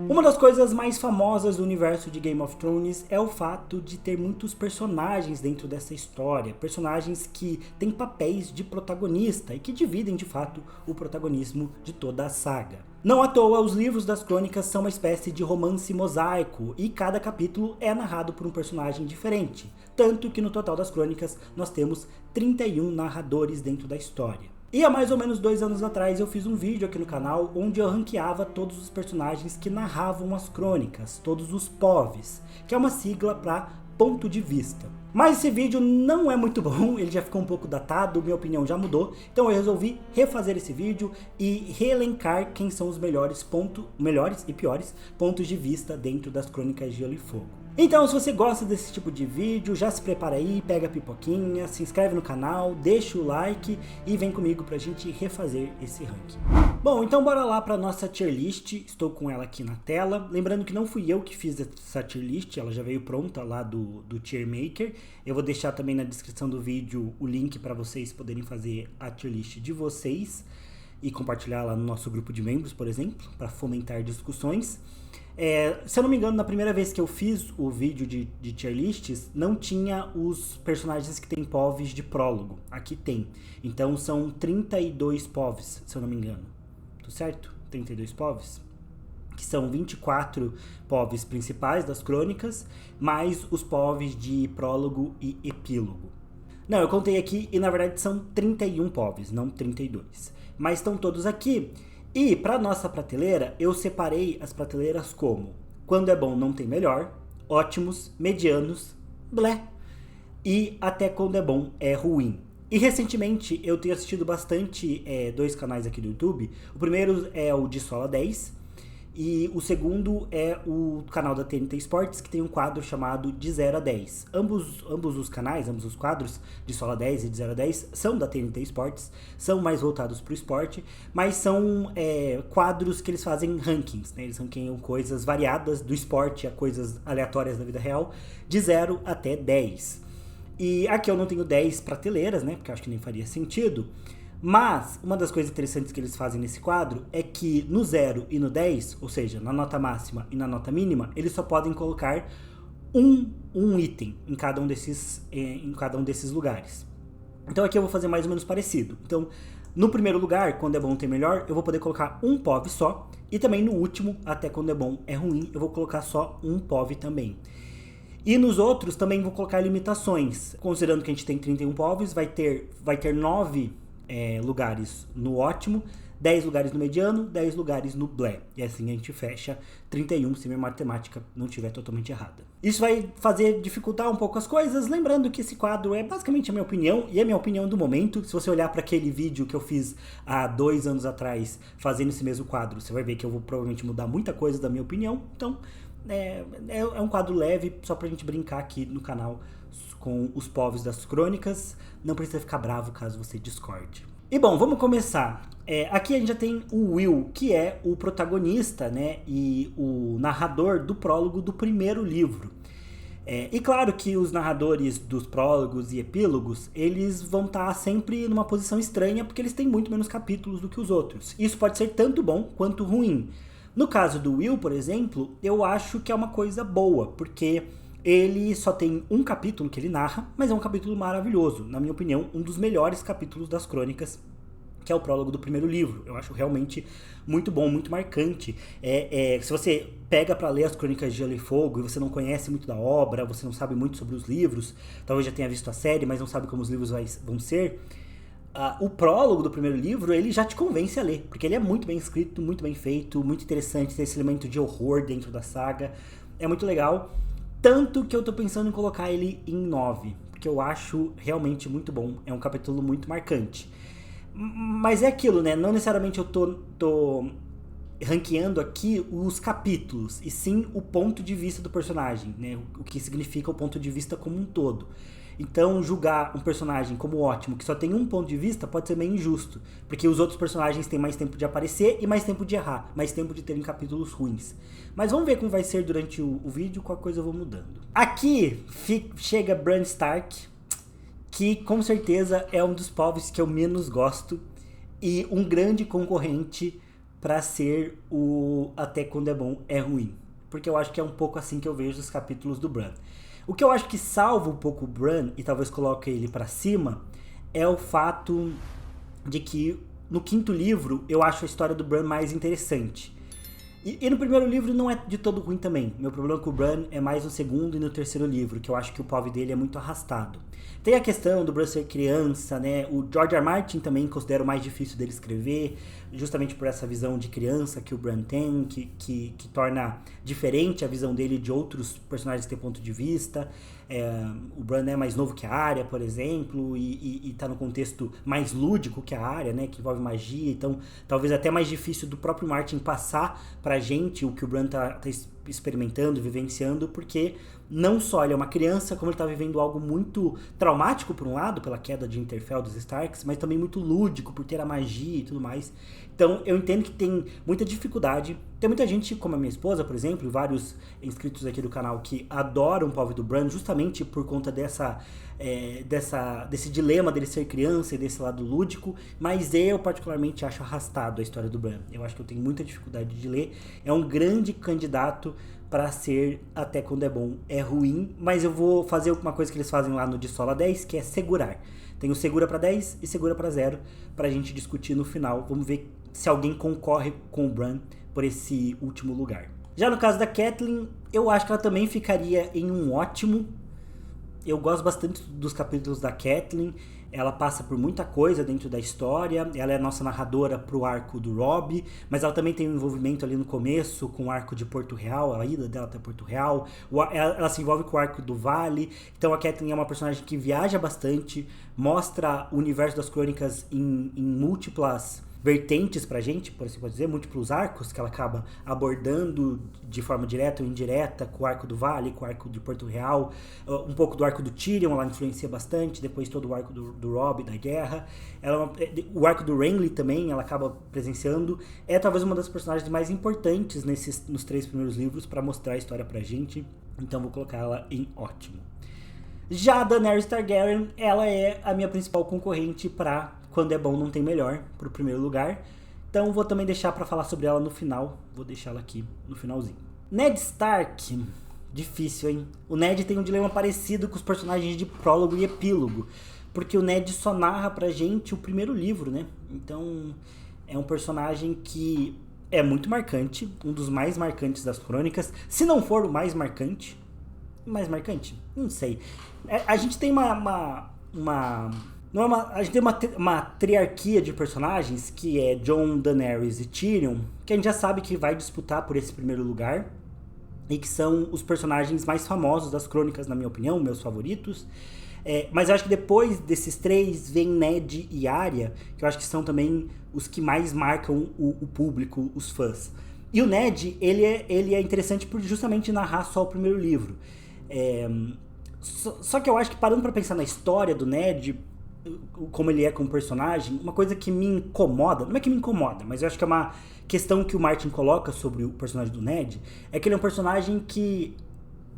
Uma das coisas mais famosas do universo de Game of Thrones é o fato de ter muitos personagens dentro dessa história, personagens que têm papéis de protagonista e que dividem de fato o protagonismo de toda a saga. Não à toa, os livros das crônicas são uma espécie de romance mosaico e cada capítulo é narrado por um personagem diferente, tanto que no total das crônicas nós temos 31 narradores dentro da história. E há mais ou menos 2 anos atrás eu fiz um vídeo aqui no canal onde eu ranqueava todos os personagens que narravam as crônicas, todos os POVs, que é uma sigla para ponto de vista. Mas esse vídeo não é muito bom, ele já ficou um pouco datado, minha opinião já mudou, então eu resolvi refazer esse vídeo e reelencar quem são os melhores e piores pontos de vista dentro das crônicas de Gelo e Fogo. Então, se você gosta desse tipo de vídeo, já se prepara aí, pega a pipoquinha, se inscreve no canal, deixa o like e vem comigo pra gente refazer esse ranking. Bom, então bora lá pra nossa tier list, estou com ela aqui na tela. Lembrando que não fui eu que fiz essa tier list, ela já veio pronta lá do Tier Maker. Eu vou deixar também na descrição do vídeo o link para vocês poderem fazer a tier list de vocês e compartilhar lá no nosso grupo de membros, por exemplo, para fomentar discussões. Se eu não me engano, na primeira vez que eu fiz o vídeo de tier lists, não tinha os personagens que tem POVs de prólogo. Aqui tem. Então são 32 POVs, se eu não me engano. Tudo certo? 32 POVs. Que são 24 POVs principais das crônicas, mais os POVs de prólogo e epílogo. Não, eu contei aqui e na verdade são 31 POVs, não 32. Mas estão todos aqui. E para nossa prateleira, eu separei as prateleiras como quando é bom não tem melhor, ótimos, medianos, blé, e até quando é bom é ruim. E recentemente eu tenho assistido bastante 2 canais aqui do YouTube. O primeiro é o de Sola 10 e o segundo é o canal da TNT Sports, que tem um quadro chamado de 0 a 10. Ambos os canais, ambos os quadros de Sola 10 e de 0 a 10 são da TNT Sports, são mais voltados para o esporte, mas são quadros que eles fazem rankings, né? Eles ranqueiam coisas variadas do esporte a coisas aleatórias da vida real, de 0 até 10. E aqui eu não tenho 10 prateleiras, né? Porque eu acho que nem faria sentido. Mas uma das coisas interessantes que eles fazem nesse quadro é que no 0 e no 10, ou seja, na nota máxima e na nota mínima, eles só podem colocar um item em cada um desses lugares. Então aqui eu vou fazer mais ou menos parecido. Então, no primeiro lugar, quando é bom tem melhor, eu vou poder colocar um POV só. E também no último, até quando é bom é ruim, eu vou colocar só um POV também. E nos outros também vou colocar limitações. Considerando que a gente tem 31 POVs, vai ter 9 lugares no ótimo, 10 lugares no mediano, 10 lugares no blé. E assim a gente fecha 31 se minha matemática não estiver totalmente errada. Isso vai dificultar um pouco as coisas, lembrando que esse quadro é basicamente a minha opinião, e a minha opinião do momento. Se você olhar para aquele vídeo que eu fiz há 2 anos atrás, fazendo esse mesmo quadro, você vai ver que eu vou provavelmente mudar muita coisa da minha opinião. Então, é um quadro leve, só pra gente brincar aqui no canal com os povos das crônicas. Não precisa ficar bravo caso você discorde. E bom, vamos começar. Aqui a gente já tem o Will, que é o protagonista, né, e o narrador do prólogo do primeiro livro. E claro que os narradores dos prólogos e epílogos, eles vão estar sempre numa posição estranha, porque eles têm muito menos capítulos do que os outros. Isso pode ser tanto bom quanto ruim. No caso do Will, por exemplo, eu acho que é uma coisa boa, porque ele só tem um capítulo que ele narra, mas é um capítulo maravilhoso. Na minha opinião, um dos melhores capítulos das crônicas, que é o prólogo do primeiro livro. Eu acho realmente muito bom, muito marcante. Se você pega para ler as crônicas de Gelo e Fogo e você não conhece muito da obra, você não sabe muito sobre os livros, talvez já tenha visto a série, mas não sabe como os livros vão ser, o prólogo do primeiro livro, ele já te convence a ler, porque ele é muito bem escrito, muito bem feito, muito interessante, tem esse elemento de horror dentro da saga, é muito legal. Tanto que eu tô pensando em colocar ele em 9, porque eu acho realmente muito bom, é um capítulo muito marcante. Mas é aquilo, né? Não necessariamente eu tô ranqueando aqui os capítulos, e sim o ponto de vista do personagem, né? O que significa o ponto de vista como um todo. Então, julgar um personagem como ótimo, que só tem um ponto de vista, pode ser meio injusto. Porque os outros personagens têm mais tempo de aparecer e mais tempo de errar. Mais tempo de terem capítulos ruins. Mas vamos ver como vai ser durante o vídeo, qualquer coisa eu vou mudando. Aqui chega Bran Stark, que com certeza é um dos povos que eu menos gosto. E um grande concorrente pra ser o Até Quando é Bom é Ruim. Porque eu acho que é um pouco assim que eu vejo os capítulos do Bran. O que eu acho que salva um pouco o Bran, e talvez coloque ele pra cima, é o fato de que no quinto livro eu acho a história do Bran mais interessante. E no primeiro livro não é de todo ruim também. Meu problema com o Bran é mais no segundo e no terceiro livro, que eu acho que o POV dele é muito arrastado. Tem a questão do Bran ser criança, né? O George R. R. Martin também considera o mais difícil dele escrever, justamente por essa visão de criança que o Bran tem, que torna diferente a visão dele de outros personagens que têm ponto de vista. O Bran é mais novo que a Arya, por exemplo, e tá no contexto mais lúdico que a Arya, né? Que envolve magia, então talvez até mais difícil do próprio Martin passar pra gente o que o Bran tá experimentando, vivenciando, porque não só ele é uma criança, como ele tá vivendo algo muito traumático por um lado, pela queda de Winterfell dos Starks, mas também muito lúdico, por ter a magia e tudo mais. Então eu entendo que tem muita dificuldade. Tem muita gente, como a minha esposa, por exemplo, e vários inscritos aqui do canal que adoram o POV do Bran justamente por conta desse dilema dele ser criança e desse lado lúdico, mas eu particularmente acho arrastado a história do Bran. Eu acho que eu tenho muita dificuldade de ler. É um grande candidato para ser Até Quando é Bom é Ruim, mas eu vou fazer uma coisa que eles fazem lá no De Sola 10, que é segurar. Tem o segura para 10 e segura para 0 pra gente discutir no final. Vamos ver se alguém concorre com o Bran por esse último lugar. Já no caso da Catelyn, eu acho que ela também ficaria em um ótimo. Eu gosto bastante dos capítulos da Catelyn. Ela passa por muita coisa dentro da história. Ela é a nossa narradora pro arco do Robb, mas ela também tem um envolvimento ali no começo com o arco de Porto Real, a ida dela até Porto Real. Ela se envolve com o arco do Vale. Então a Catelyn é uma personagem que viaja bastante, mostra o universo das crônicas em múltiplas vertentes pra gente, por assim pode dizer, múltiplos arcos que ela acaba abordando de forma direta ou indireta, com o arco do Vale, com o arco de Porto Real, um pouco do arco do Tyrion, ela influencia bastante, depois todo o arco do Robb, da guerra, o arco do Renly também, ela acaba presenciando, é talvez uma das personagens mais importantes nos 3 primeiros livros para mostrar a história pra gente, então vou colocar ela em ótimo. Já a Daenerys Targaryen, ela é a minha principal concorrente para Quando é Bom Não Tem Melhor, pro primeiro lugar. Então vou também deixar pra falar sobre ela no final. Vou deixar ela aqui no finalzinho. Ned Stark. Difícil, hein? O Ned tem um dilema parecido com os personagens de prólogo e epílogo. Porque o Ned só narra pra gente o primeiro livro, né? Então é um personagem que é muito marcante. Um dos mais marcantes das crônicas. Se não for o mais marcante. Mais marcante? Não sei. A gente tem a gente tem uma triarquia de personagens que é Jon, Daenerys e Tyrion, que a gente já sabe que vai disputar por esse primeiro lugar e que são os personagens mais famosos das crônicas, na minha opinião, meus favoritos. Mas eu acho que depois desses 3 vem Ned e Arya, que eu acho que são também os que mais marcam o público, os fãs. E o Ned, ele é interessante por justamente narrar só o primeiro livro. Só que eu acho que parando pra pensar na história do Ned, como ele é como personagem, uma coisa que me incomoda, não é que me incomoda, mas eu acho que é uma questão que o Martin coloca sobre o personagem do Ned, é que ele é um personagem que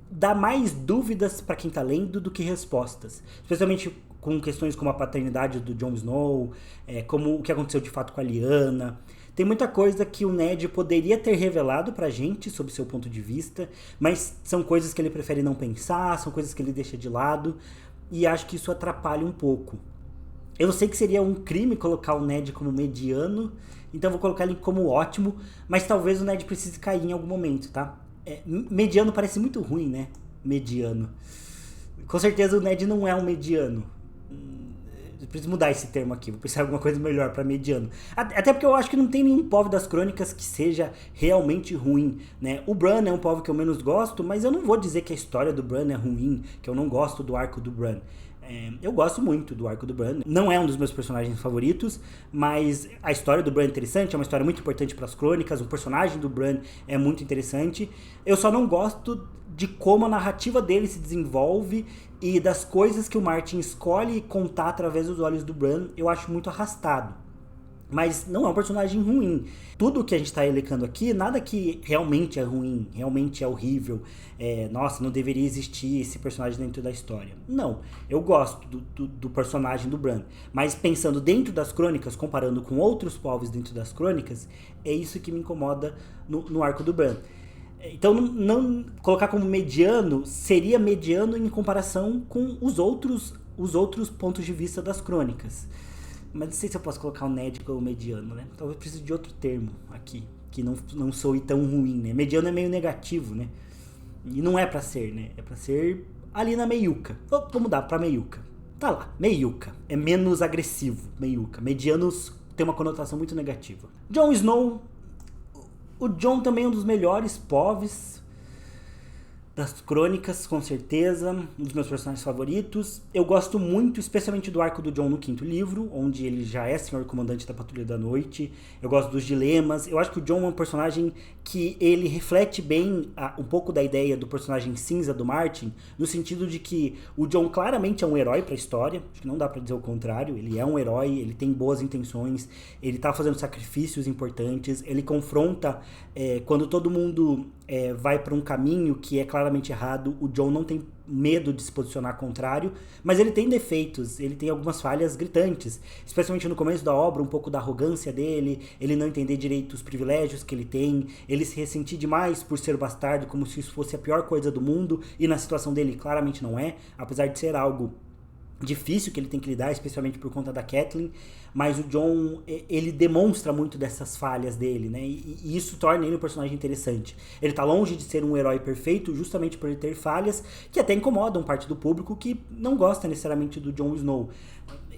dá mais dúvidas pra quem tá lendo do que respostas, especialmente com questões como a paternidade do Jon Snow, como o que aconteceu de fato com a Lyanna. Tem muita coisa que o Ned poderia ter revelado pra gente sobre seu ponto de vista, mas são coisas que ele prefere não pensar, são coisas que ele deixa de lado, e acho que isso atrapalha um pouco. Eu sei que seria um crime colocar o Ned como mediano, então vou colocar ele como ótimo, mas talvez o Ned precise cair em algum momento, tá? Mediano parece muito ruim, né? Mediano. Com certeza o Ned não é um mediano. Eu preciso mudar esse termo aqui, vou pensar em alguma coisa melhor pra mediano. Até porque eu acho que não tem nenhum POV das crônicas que seja realmente ruim, né? O Bran é um POV que eu menos gosto, mas eu não vou dizer que a história do Bran é ruim, que eu não gosto do arco do Bran. Eu gosto muito do arco do Bran, não é um dos meus personagens favoritos, mas a história do Bran é interessante, é uma história muito importante para as crônicas, o personagem do Bran é muito interessante. Eu só não gosto de como a narrativa dele se desenvolve e das coisas que o Martin escolhe contar através dos olhos do Bran, eu acho muito arrastado. Mas não é um personagem ruim. Tudo que a gente tá elencando aqui, nada que realmente é ruim, realmente é horrível. Nossa, não deveria existir esse personagem dentro da história. Não, eu gosto do personagem do Bran. Mas pensando dentro das crônicas, comparando com outros povos dentro das crônicas, é isso que me incomoda no arco do Bran. Então, não colocar como mediano seria mediano em comparação com os outros pontos de vista das crônicas. Mas não sei se eu posso colocar o Ned como mediano, né? Talvez precise de outro termo aqui, que não soe tão ruim, né? Mediano é meio negativo, né? E não é pra ser, né? É pra ser ali na meiuca. Vou mudar pra meiuca. Tá lá, meiuca. É menos agressivo, meiuca. Medianos tem uma conotação muito negativa. Jon Snow. O Jon também é um dos melhores povos das crônicas, com certeza, um dos meus personagens favoritos. Eu gosto muito, especialmente do arco do Jon no quinto livro, onde ele já é senhor comandante da Patrulha da Noite. Eu gosto dos dilemas. Eu acho que o Jon é um personagem que ele reflete bem um pouco da ideia do personagem cinza do Martin, no sentido de que o Jon claramente é um herói para a história. Acho que não dá para dizer o contrário. Ele é um herói, ele tem boas intenções, ele tá fazendo sacrifícios importantes, ele confronta quando todo mundo vai para um caminho que é claramente errado. O Jon não tem medo de se posicionar contrário, mas ele tem defeitos, ele tem algumas falhas gritantes, especialmente no começo da obra, um pouco da arrogância dele, ele não entender direito os privilégios que ele tem, ele se ressentir demais por ser bastardo, como se isso fosse a pior coisa do mundo, e na situação dele claramente não é, apesar de ser algo difícil que ele tem que lidar, especialmente por conta da Catelyn, mas o Jon, ele demonstra muito dessas falhas dele, né, e isso torna ele um personagem interessante. Ele tá longe de ser um herói perfeito, justamente por ele ter falhas que até incomodam parte do público que não gosta necessariamente do Jon Snow.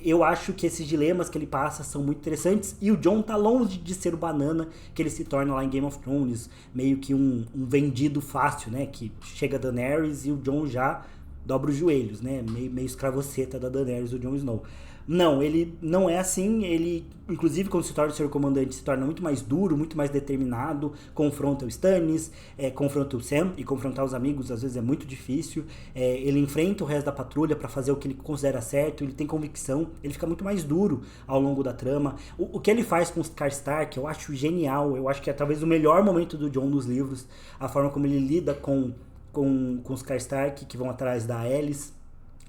Eu acho que esses dilemas que ele passa são muito interessantes, e o Jon tá longe de ser o banana que ele se torna lá em Game of Thrones, meio que um vendido fácil, né, que chega Daenerys e o Jon já dobra os joelhos, né? Meio escravoceta da Daenerys, o Jon Snow. Não, ele não é assim. Ele, inclusive, quando se torna o seu comandante, se torna muito mais duro, muito mais determinado, confronta o Stannis, confronta o Sam, e confrontar os amigos às vezes é muito difícil. Ele enfrenta o resto da patrulha para fazer o que ele considera certo, ele tem convicção, ele fica muito mais duro ao longo da trama. O que ele faz com os Karstark, eu acho genial. Eu acho que é talvez o melhor momento do Jon nos livros, a forma como ele lida com os Karstark, que vão atrás da Aelys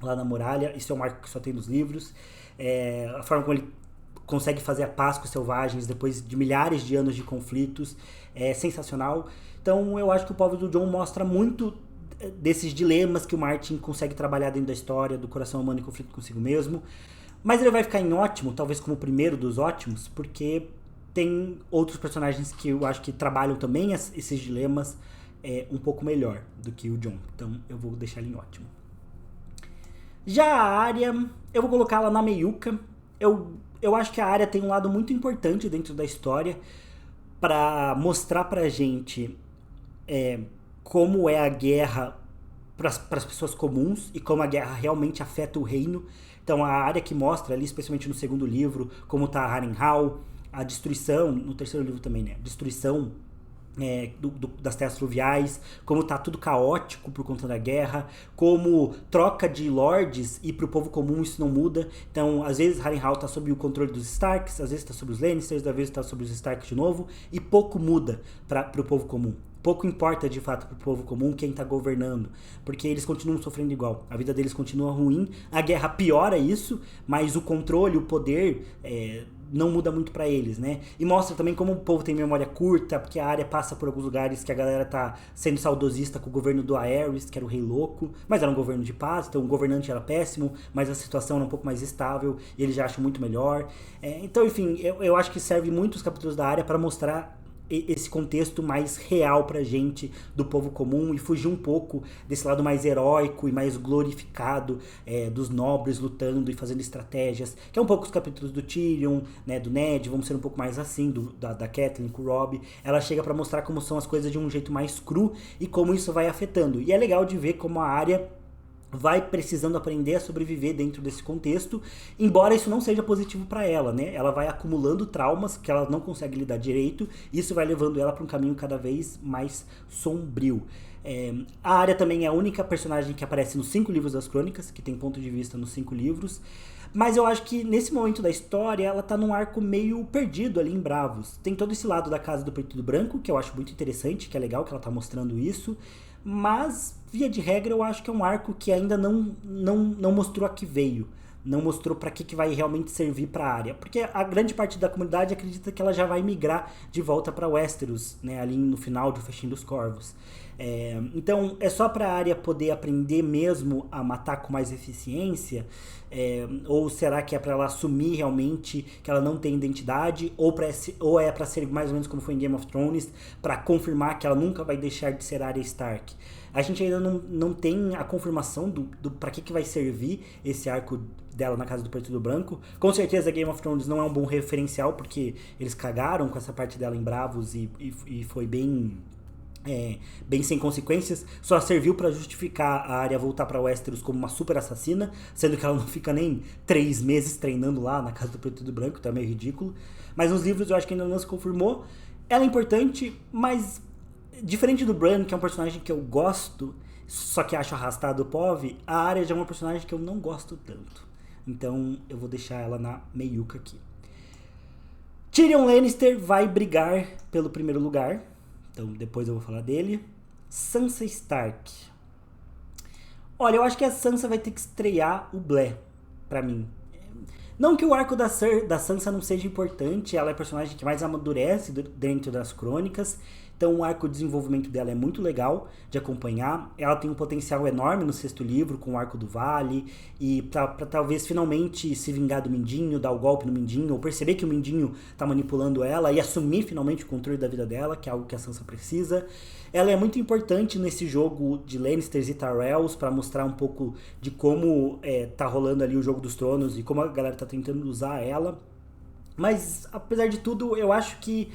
lá na muralha. Isso é um arco que só tem nos livros. A forma como ele consegue fazer a paz com os selvagens depois de milhares de anos de conflitos é sensacional. Então eu acho que o povo do Jon mostra muito desses dilemas que o Martin consegue trabalhar dentro da história, do coração humano em conflito consigo mesmo. Mas ele vai ficar em ótimo, talvez como o primeiro dos ótimos, porque tem outros personagens que eu acho que trabalham também esses dilemas um pouco melhor do que o Jon. Então eu vou deixar ele em ótimo. Já a Arya, eu vou colocá-la na meiuca. Eu acho que a Arya tem um lado muito importante dentro da história para mostrar pra gente como é a guerra para as pessoas comuns e como a guerra realmente afeta o reino. Então a Arya que mostra ali, especialmente no segundo livro, como tá Harrenhal, a destruição, no terceiro livro também, né? A destruição das terras fluviais, como tá tudo caótico por conta da guerra, como troca de lords e pro povo comum isso não muda. Então, às vezes Harrenhal tá sob o controle dos Starks, às vezes tá sob os Lannisters, às vezes tá sob os Starks de novo, e pouco muda pro povo comum. Pouco importa de fato pro povo comum quem tá governando, porque eles continuam sofrendo igual, a vida deles continua ruim, a guerra piora isso, mas o controle, o poder não muda muito pra eles, né? E mostra também como o povo tem memória curta, porque a Arya passa por alguns lugares que a galera tá sendo saudosista com o governo do Aerys, que era o Rei Louco, mas era um governo de paz, então o governante era péssimo, mas a situação era um pouco mais estável, e eles já acham muito melhor. Então, enfim, eu acho que serve muito os capítulos da Arya para mostrar esse contexto mais real pra gente do povo comum e fugir um pouco desse lado mais heróico e mais glorificado dos nobres lutando e fazendo estratégias, que é um pouco os capítulos do Tyrion, né, do Ned, vamos ser um pouco mais assim, da Catelyn com o Robb. Ela chega pra mostrar como são as coisas de um jeito mais cru e como isso vai afetando. E é legal de ver como a Arya vai precisando aprender a sobreviver dentro desse contexto, embora isso não seja positivo para ela, né? Ela vai acumulando traumas que ela não consegue lidar direito, e isso vai levando ela para um caminho cada vez mais sombrio. A Arya também é a única personagem que aparece nos 5 livros das crônicas, que tem ponto de vista nos 5 livros, Mas eu acho que nesse momento da história, ela tá num arco meio perdido ali em Bravos. Tem todo esse lado da Casa do Preto e do Branco, que eu acho muito interessante, que é legal que ela tá mostrando isso. Mas, via de regra, eu acho que é um arco que ainda não mostrou a que veio. Não mostrou para que vai realmente servir para a área. Porque a grande parte da comunidade acredita que ela já vai migrar de volta para Westeros, né, ali no final de O Festim dos Corvos. Então, é só para a área poder aprender mesmo a matar com mais eficiência? Ou será que é para ela assumir realmente que ela não tem identidade? Ou é para ser mais ou menos como foi em Game of Thrones, para confirmar que ela nunca vai deixar de ser Arya Stark? A gente ainda não tem a confirmação do para que vai servir esse arco dela na Casa do Preto e do Branco. Com certeza Game of Thrones não é um bom referencial, porque eles cagaram com essa parte dela em Bravos e foi bem sem consequências. Só serviu pra justificar a Arya voltar pra Westeros como uma super assassina, sendo que ela não fica nem 3 meses treinando lá na Casa do Preto e do Branco, então é meio ridículo. Mas nos livros eu acho que ainda não se confirmou. Ela é importante, mas diferente do Bran, que é um personagem que eu gosto, só que acho arrastado o POV, a Arya já é uma personagem que eu não gosto tanto. Então eu vou deixar ela na meiuca aqui. Tyrion Lannister vai brigar pelo primeiro lugar. Então depois eu vou falar dele. Sansa Stark. Olha, eu acho que a Sansa vai ter que estrear o Blair, pra mim. Não que o arco da Sansa não seja importante, ela é a personagem que mais amadurece dentro das crônicas. Então o arco de desenvolvimento dela é muito legal de acompanhar. Ela tem um potencial enorme no sexto livro, com o arco do Vale, e pra talvez finalmente se vingar do Mindinho, dar o golpe no Mindinho, ou perceber que o Mindinho tá manipulando ela e assumir finalmente o controle da vida dela, que é algo que a Sansa precisa. Ela é muito importante nesse jogo de Lannisters e Tyrells para mostrar um pouco de como tá rolando ali o Jogo dos Tronos e como a galera tá tentando usar ela. Mas, apesar de tudo, eu acho que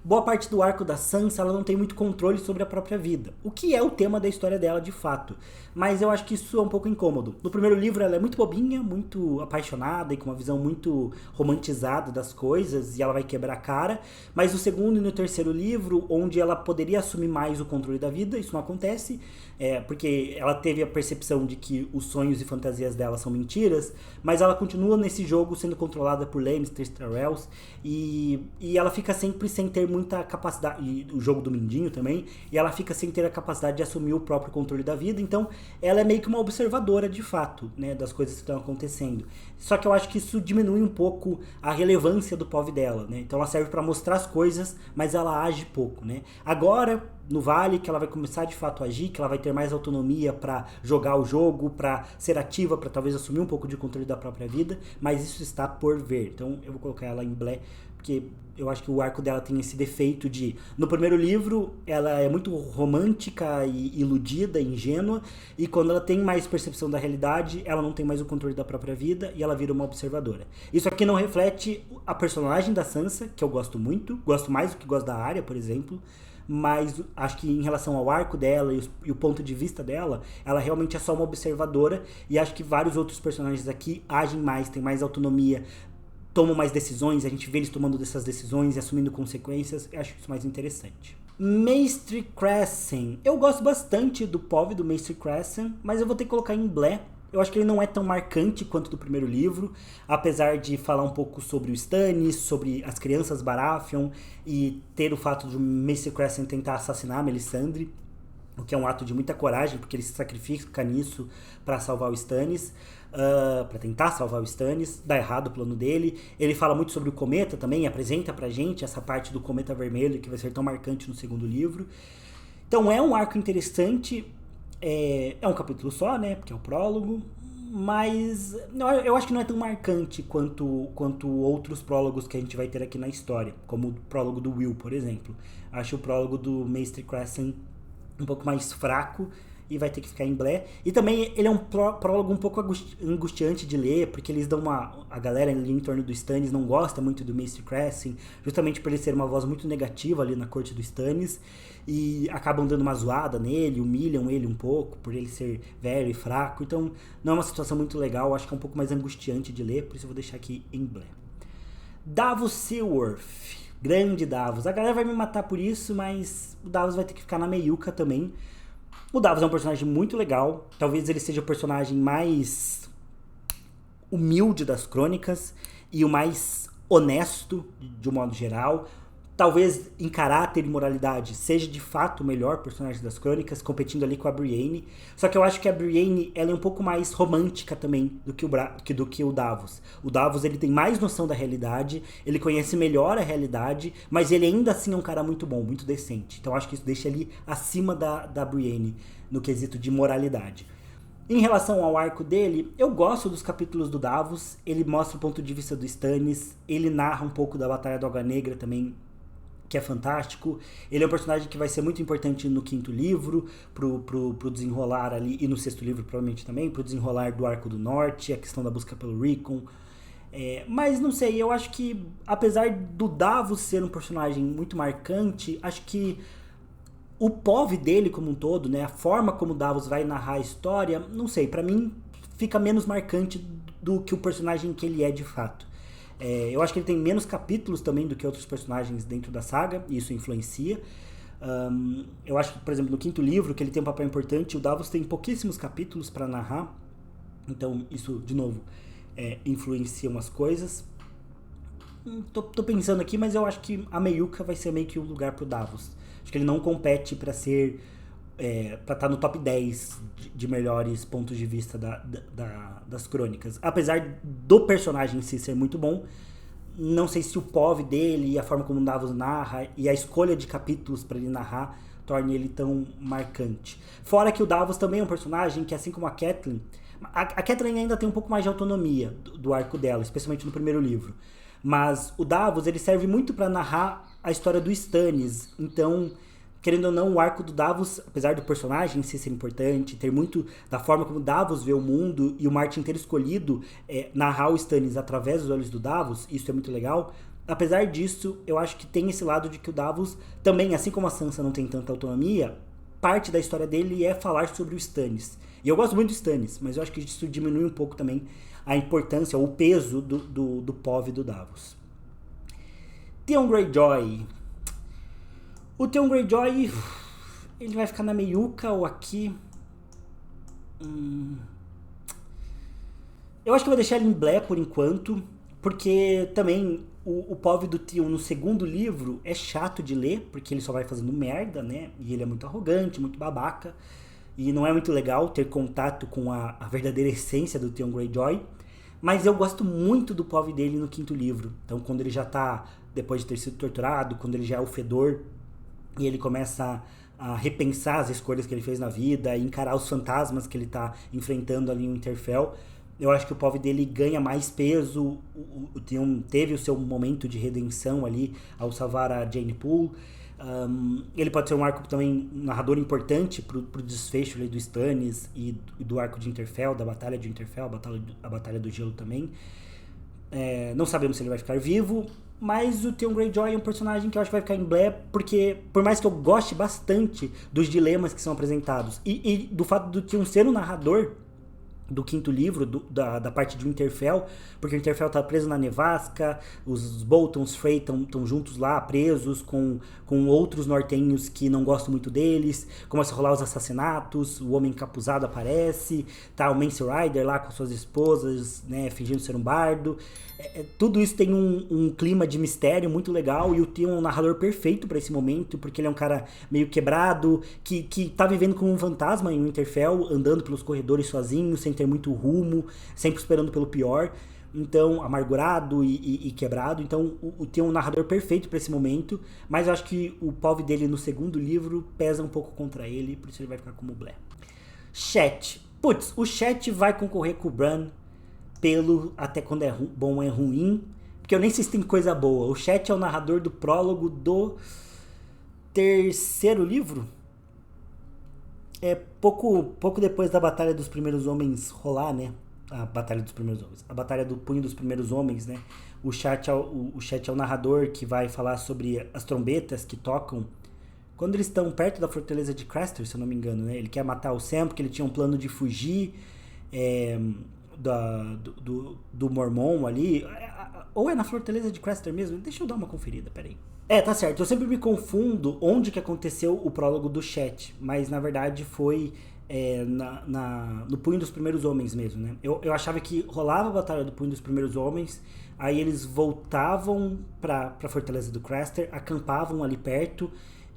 boa parte do arco da Sansa, ela não tem muito controle sobre a própria vida. O que é o tema da história dela, de fato. Mas eu acho que isso é um pouco incômodo. No primeiro livro, ela é muito bobinha, muito apaixonada e com uma visão muito romantizada das coisas, e ela vai quebrar a cara. Mas no segundo e no terceiro livro, onde ela poderia assumir mais o controle da vida, isso não acontece, porque ela teve a percepção de que os sonhos e fantasias dela são mentiras, mas ela continua nesse jogo sendo controlada por Lannisters, Tyrells, e ela fica sempre sem ter muita capacidade, e o jogo do Mindinho também, e ela fica sem ter a capacidade de assumir o próprio controle da vida. Então ela é meio que uma observadora de fato, né, das coisas que estão acontecendo. Só que eu acho que isso diminui um pouco a relevância do POV dela, né? Então ela serve para mostrar as coisas, mas ela age pouco, né? Agora, no Vale, que ela vai começar de fato a agir, que ela vai ter mais autonomia para jogar o jogo, para ser ativa, para talvez assumir um pouco de controle da própria vida, mas isso está por ver. Então eu vou colocar ela em Blé, porque eu acho que o arco dela tem esse defeito de... No primeiro livro, ela é muito romântica e iludida, ingênua, e quando ela tem mais percepção da realidade, ela não tem mais o controle da própria vida e ela vira uma observadora. Isso aqui não reflete a personagem da Sansa, que eu gosto muito, gosto mais do que gosto da Arya, por exemplo, mas acho que em relação ao arco dela e o ponto de vista dela, ela realmente é só uma observadora, e acho que vários outros personagens aqui agem mais, têm mais autonomia, tomam mais decisões, a gente vê eles tomando dessas decisões e assumindo consequências. Eu acho isso mais interessante. Maester Crescent. Eu gosto bastante do POV do Maester Crescent, mas eu vou ter que colocar em Blé. Eu acho que ele não é tão marcante quanto do primeiro livro, apesar de falar um pouco sobre o Stannis, sobre as crianças Baratheon, e ter o fato de o Maester Crescent tentar assassinar a Melisandre, o que é um ato de muita coragem, porque ele se sacrifica nisso para salvar o Stannis, para tentar salvar o Stannis. Dá errado o plano dele. Ele fala muito sobre o cometa também, apresenta pra gente essa parte do cometa vermelho que vai ser tão marcante no segundo livro. Então é um arco interessante, é um capítulo só, né, porque é o prólogo, mas eu acho que não é tão marcante quanto outros prólogos que a gente vai ter aqui na história, como o prólogo do Will, por exemplo. Acho o prólogo do Maester Crescent um pouco mais fraco e vai ter que ficar em Blé. E também ele é um prólogo um pouco angustiante de ler, porque eles dão a galera ali em torno do Stannis não gosta muito do Maester Crescent, justamente por ele ser uma voz muito negativa ali na corte do Stannis, e acabam dando uma zoada nele, humilham ele um pouco, por ele ser velho e fraco. Então não é uma situação muito legal, acho que é um pouco mais angustiante de ler, por isso eu vou deixar aqui em Blé. Davos Seaworth. Grande Davos. A galera vai me matar por isso, mas o Davos vai ter que ficar na meiuca também. O Davos é um personagem muito legal. Talvez ele seja o personagem mais humilde das crônicas e o mais honesto, de um modo geral. Talvez em caráter e moralidade seja de fato o melhor personagem das crônicas, competindo ali com a Brienne. Só que eu acho que a Brienne ela é um pouco mais romântica também do que o Davos. O Davos ele tem mais noção da realidade, ele conhece melhor a realidade, mas ele ainda assim é um cara muito bom, muito decente. Então eu acho que isso deixa ele acima da Brienne no quesito de moralidade. Em relação ao arco dele, eu gosto dos capítulos do Davos, ele mostra o ponto de vista do Stannis, ele narra um pouco da Batalha do Água Negra também, que é fantástico. Ele é um personagem que vai ser muito importante no 5º livro, pro desenrolar ali, e no 6º livro provavelmente também, pro desenrolar do Arco do Norte, a questão da busca pelo Rickon. Mas não sei, eu acho que apesar do Davos ser um personagem muito marcante, acho que o POV dele como um todo, né, a forma como o Davos vai narrar a história, não sei, pra mim fica menos marcante do que o personagem que ele é de fato. Eu acho que ele tem menos capítulos também do que outros personagens dentro da saga, e isso influencia. Eu acho que, por exemplo, no 5º livro, que ele tem um papel importante, o Davos tem pouquíssimos capítulos para narrar, então isso, de novo, influencia umas coisas. Tô pensando aqui, mas eu acho que a Meiuca vai ser meio que o lugar pro Davos. Acho que ele não compete para ser... para estar no top 10 de melhores pontos de vista das crônicas. Apesar do personagem em si ser muito bom, não sei se o POV dele e a forma como o Davos narra e a escolha de capítulos para ele narrar torne ele tão marcante. Fora que o Davos também é um personagem que, assim como a Catelyn, a Catelyn ainda tem um pouco mais de autonomia do arco dela, especialmente no 1º livro. Mas o Davos ele serve muito para narrar a história do Stannis. Então, querendo ou não, o arco do Davos, apesar do personagem ser importante, ter muito da forma como Davos vê o mundo e o Martin ter escolhido narrar o Stannis através dos olhos do Davos, isso é muito legal. Apesar disso, eu acho que tem esse lado de que o Davos também, assim como a Sansa não tem tanta autonomia, parte da história dele é falar sobre o Stannis. E eu gosto muito do Stannis, mas eu acho que isso diminui um pouco também a importância, o peso do POV do Davos. Theon Greyjoy. O Theon Greyjoy, ele vai ficar na meiuca ou aqui? Eu acho que eu vou deixar ele em Blé por enquanto, porque também o POV do Theon no 2º livro é chato de ler, porque ele só vai fazendo merda, né? E ele é muito arrogante, muito babaca, e não é muito legal ter contato com a verdadeira essência do Theon Greyjoy. Mas eu gosto muito do POV dele no 5º livro. Então, quando ele já tá, depois de ter sido torturado, quando ele já é o fedor, e ele começa a repensar as escolhas que ele fez na vida, e encarar os fantasmas que ele tá enfrentando ali no Winterfell, eu acho que o POV dele ganha mais peso. O Theon teve o seu momento de redenção ali, ao salvar a Jeyne Poole. Ele pode ser um arco também, um narrador importante pro desfecho ali do Stannis e do arco de Winterfell, da Batalha de Winterfell, a Batalha do Gelo também. Não sabemos se ele vai ficar vivo, mas o Theon Greyjoy é um personagem que eu acho que vai ficar em Blé, porque por mais que eu goste bastante dos dilemas que são apresentados e do fato do Theon ser um narrador do 5º livro, da parte de Winterfell, porque o Winterfell tá preso na nevasca, os Bolton, os Frey estão juntos lá, presos com outros nortenhos que não gostam muito deles, começa a rolar os assassinatos, o Homem Encapuzado aparece, tá o Mance Rider lá com suas esposas, né, fingindo ser um bardo. Tudo isso tem um clima de mistério muito legal, e o Theon é um narrador perfeito para esse momento, porque ele é um cara meio quebrado, que tá vivendo como um fantasma em Winterfell, andando pelos corredores sozinho, sem ter muito rumo, sempre esperando pelo pior. Então, amargurado e quebrado. Então, o Theon é um narrador perfeito para esse momento, mas eu acho que o POV dele no 2º livro pesa um pouco contra ele, por isso ele vai ficar como Blé. Chat. Putz, o Chat vai concorrer com o Bran pelo até quando é bom é ruim, porque eu nem sei se tem coisa boa. O Chat é o narrador do prólogo do 3º livro. Pouco depois da Batalha dos Primeiros Homens rolar, né? A Batalha dos Primeiros Homens. A Batalha do Punho dos Primeiros Homens, né? O Chat é o narrador que vai falar sobre as trombetas que tocam quando eles estão perto da fortaleza de Craster, se eu não me engano, né? Ele quer matar o Sam porque ele tinha um plano de fugir. do Mormon ali, ou é na Fortaleza de Craster mesmo? Deixa eu dar uma conferida, peraí. Tá certo, eu sempre me confundo onde que aconteceu o prólogo do Chet, mas na verdade foi no Punho dos Primeiros Homens mesmo, né? Eu achava que rolava a Batalha do Punho dos Primeiros Homens, aí eles voltavam pra Fortaleza do Craster, acampavam ali perto,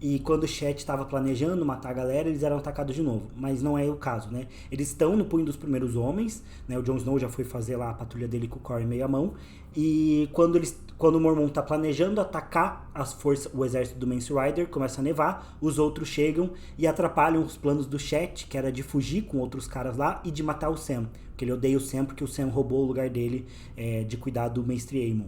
e quando o Chet estava planejando matar a galera, eles eram atacados de novo. Mas não é o caso, né? Eles estão no Punho dos Primeiros Homens, né? O Jon Snow já foi fazer lá a patrulha dele com o Corey meio à mão. E quando o Mormon tá planejando atacar o exército do Mance Rider, começa a nevar, os outros chegam e atrapalham os planos do Chet, que era de fugir com outros caras lá e de matar o Sam. Porque ele odeia o Sam, porque o Sam roubou o lugar dele de cuidar do Mestre Aemon.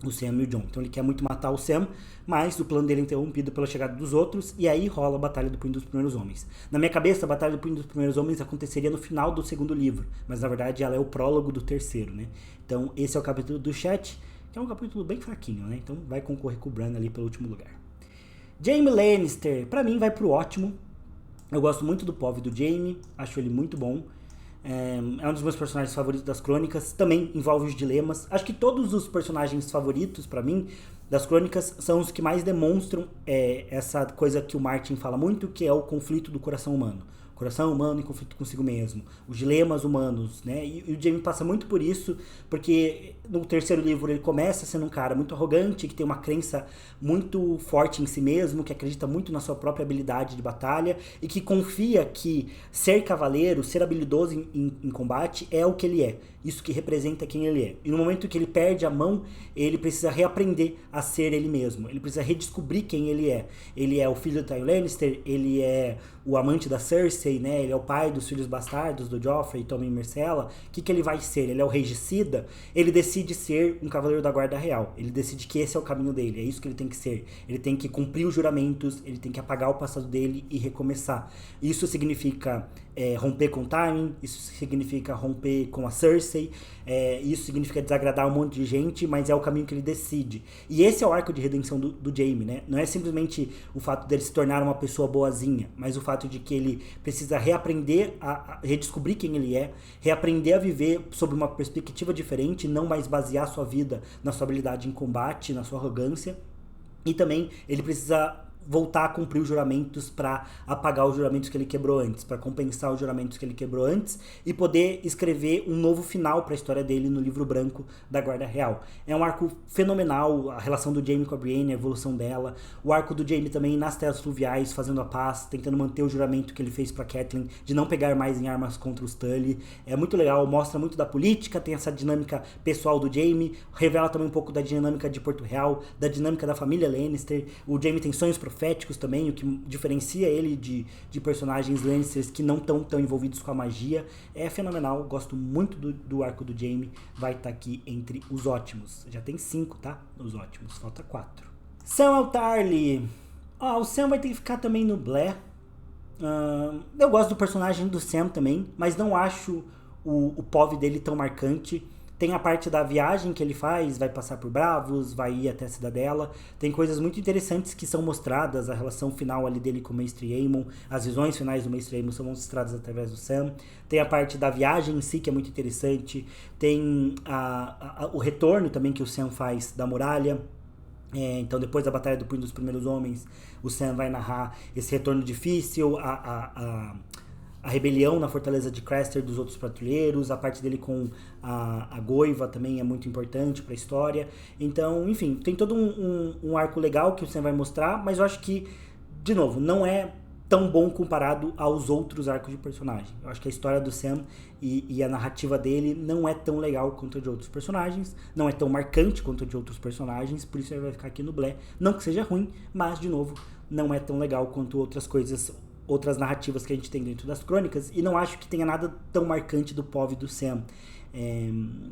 O Sam e o Jon. Então ele quer muito matar o Sam, mas o plano dele é interrompido pela chegada dos outros, e aí rola a Batalha do Punho dos Primeiros Homens. Na minha cabeça, a Batalha do Punho dos Primeiros Homens aconteceria no final do segundo livro, mas na verdade ela é o prólogo do terceiro, né? Então esse é o capítulo do Chet, que é um capítulo bem fraquinho, né? Então vai concorrer com o Bran ali pelo último lugar. Jaime Lannister, pra mim vai pro ótimo. Eu gosto muito do POV do Jaime, acho ele muito bom. É um dos meus personagens favoritos das crônicas. Também envolve os dilemas. Acho que todos os personagens favoritos, pra mim, das crônicas, são os que mais demonstram essa coisa que o Martin fala muito, que é o conflito do coração humano. Coração humano em conflito consigo mesmo. Os dilemas humanos, né? E o Jaime passa muito por isso, porque no terceiro livro ele começa sendo um cara muito arrogante, que tem uma crença muito forte em si mesmo, que acredita muito na sua própria habilidade de batalha e que confia que ser cavaleiro, ser habilidoso em combate é o que ele é. Isso que representa quem ele é. E no momento que ele perde a mão, ele precisa reaprender a ser ele mesmo. Ele precisa redescobrir quem ele é. Ele é o filho do Tywin Lannister, ele é o amante da Cersei, né? Ele é o pai dos filhos bastardos do Joffrey, Tommen e Myrcella. O que ele vai ser? Ele é o regicida? Ele decide ser um cavaleiro da guarda real. Ele decide que esse é o caminho dele, é isso que ele tem que ser. Ele tem que cumprir os juramentos, ele tem que apagar o passado dele e recomeçar. Isso significa romper com o Tywin, isso significa romper com a Cersei, isso significa desagradar um monte de gente, mas é o caminho que ele decide. E esse é o arco de redenção do Jaime, né? Não é simplesmente o fato dele se tornar uma pessoa boazinha, mas o fato de que ele precisa reaprender a redescobrir quem ele é, reaprender a viver sob uma perspectiva diferente, não mais basear sua vida na sua habilidade em combate, na sua arrogância. E também ele precisa voltar a cumprir os juramentos para apagar os juramentos que ele quebrou antes, para compensar os juramentos que ele quebrou antes e poder escrever um novo final para a história dele no livro branco da Guarda Real. É um arco fenomenal, a relação do Jaime com a Brienne, a evolução dela, o arco do Jaime também nas terras fluviais, fazendo a paz, tentando manter o juramento que ele fez para Catelyn de não pegar mais em armas contra os Tully. É muito legal, mostra muito da política, tem essa dinâmica pessoal do Jaime, revela também um pouco da dinâmica de Porto Real, da dinâmica da família Lannister. O Jaime tem sonhos proféticos também, o que diferencia ele de personagens Lannisters que não estão tão envolvidos com a magia. É fenomenal, gosto muito do arco do Jaime, vai estar aqui entre os ótimos. Já tem 5, tá? Os ótimos, falta 4. Sam Tarly. O Sam vai ter que ficar também no Blair. Eu gosto do personagem do Sam também, mas não acho o POV dele tão marcante. Tem a parte da viagem que ele faz, vai passar por Bravos, vai ir até a Cidadela. Tem coisas muito interessantes que são mostradas, a relação final ali dele com o Mestre Aemon, as visões finais do Mestre Aemon são mostradas através do Sam. Tem a parte da viagem em si, que é muito interessante. Tem o retorno também que o Sam faz da muralha. Então, depois da Batalha do Punho dos Primeiros Homens, o Sam vai narrar esse retorno difícil, a rebelião na Fortaleza de Craster dos outros patrulheiros, a parte dele com a Goiva também é muito importante para a história. Então, enfim, tem todo um arco legal que o Sam vai mostrar, mas eu acho que, de novo, não é tão bom comparado aos outros arcos de personagem. Eu acho que a história do Sam e a narrativa dele não é tão legal quanto a de outros personagens, não é tão marcante quanto a de outros personagens, por isso ele vai ficar aqui no Blé. Não que seja ruim, mas, de novo, não é tão legal quanto outras narrativas que a gente tem dentro das crônicas, e não acho que tenha nada tão marcante do POV do Sam.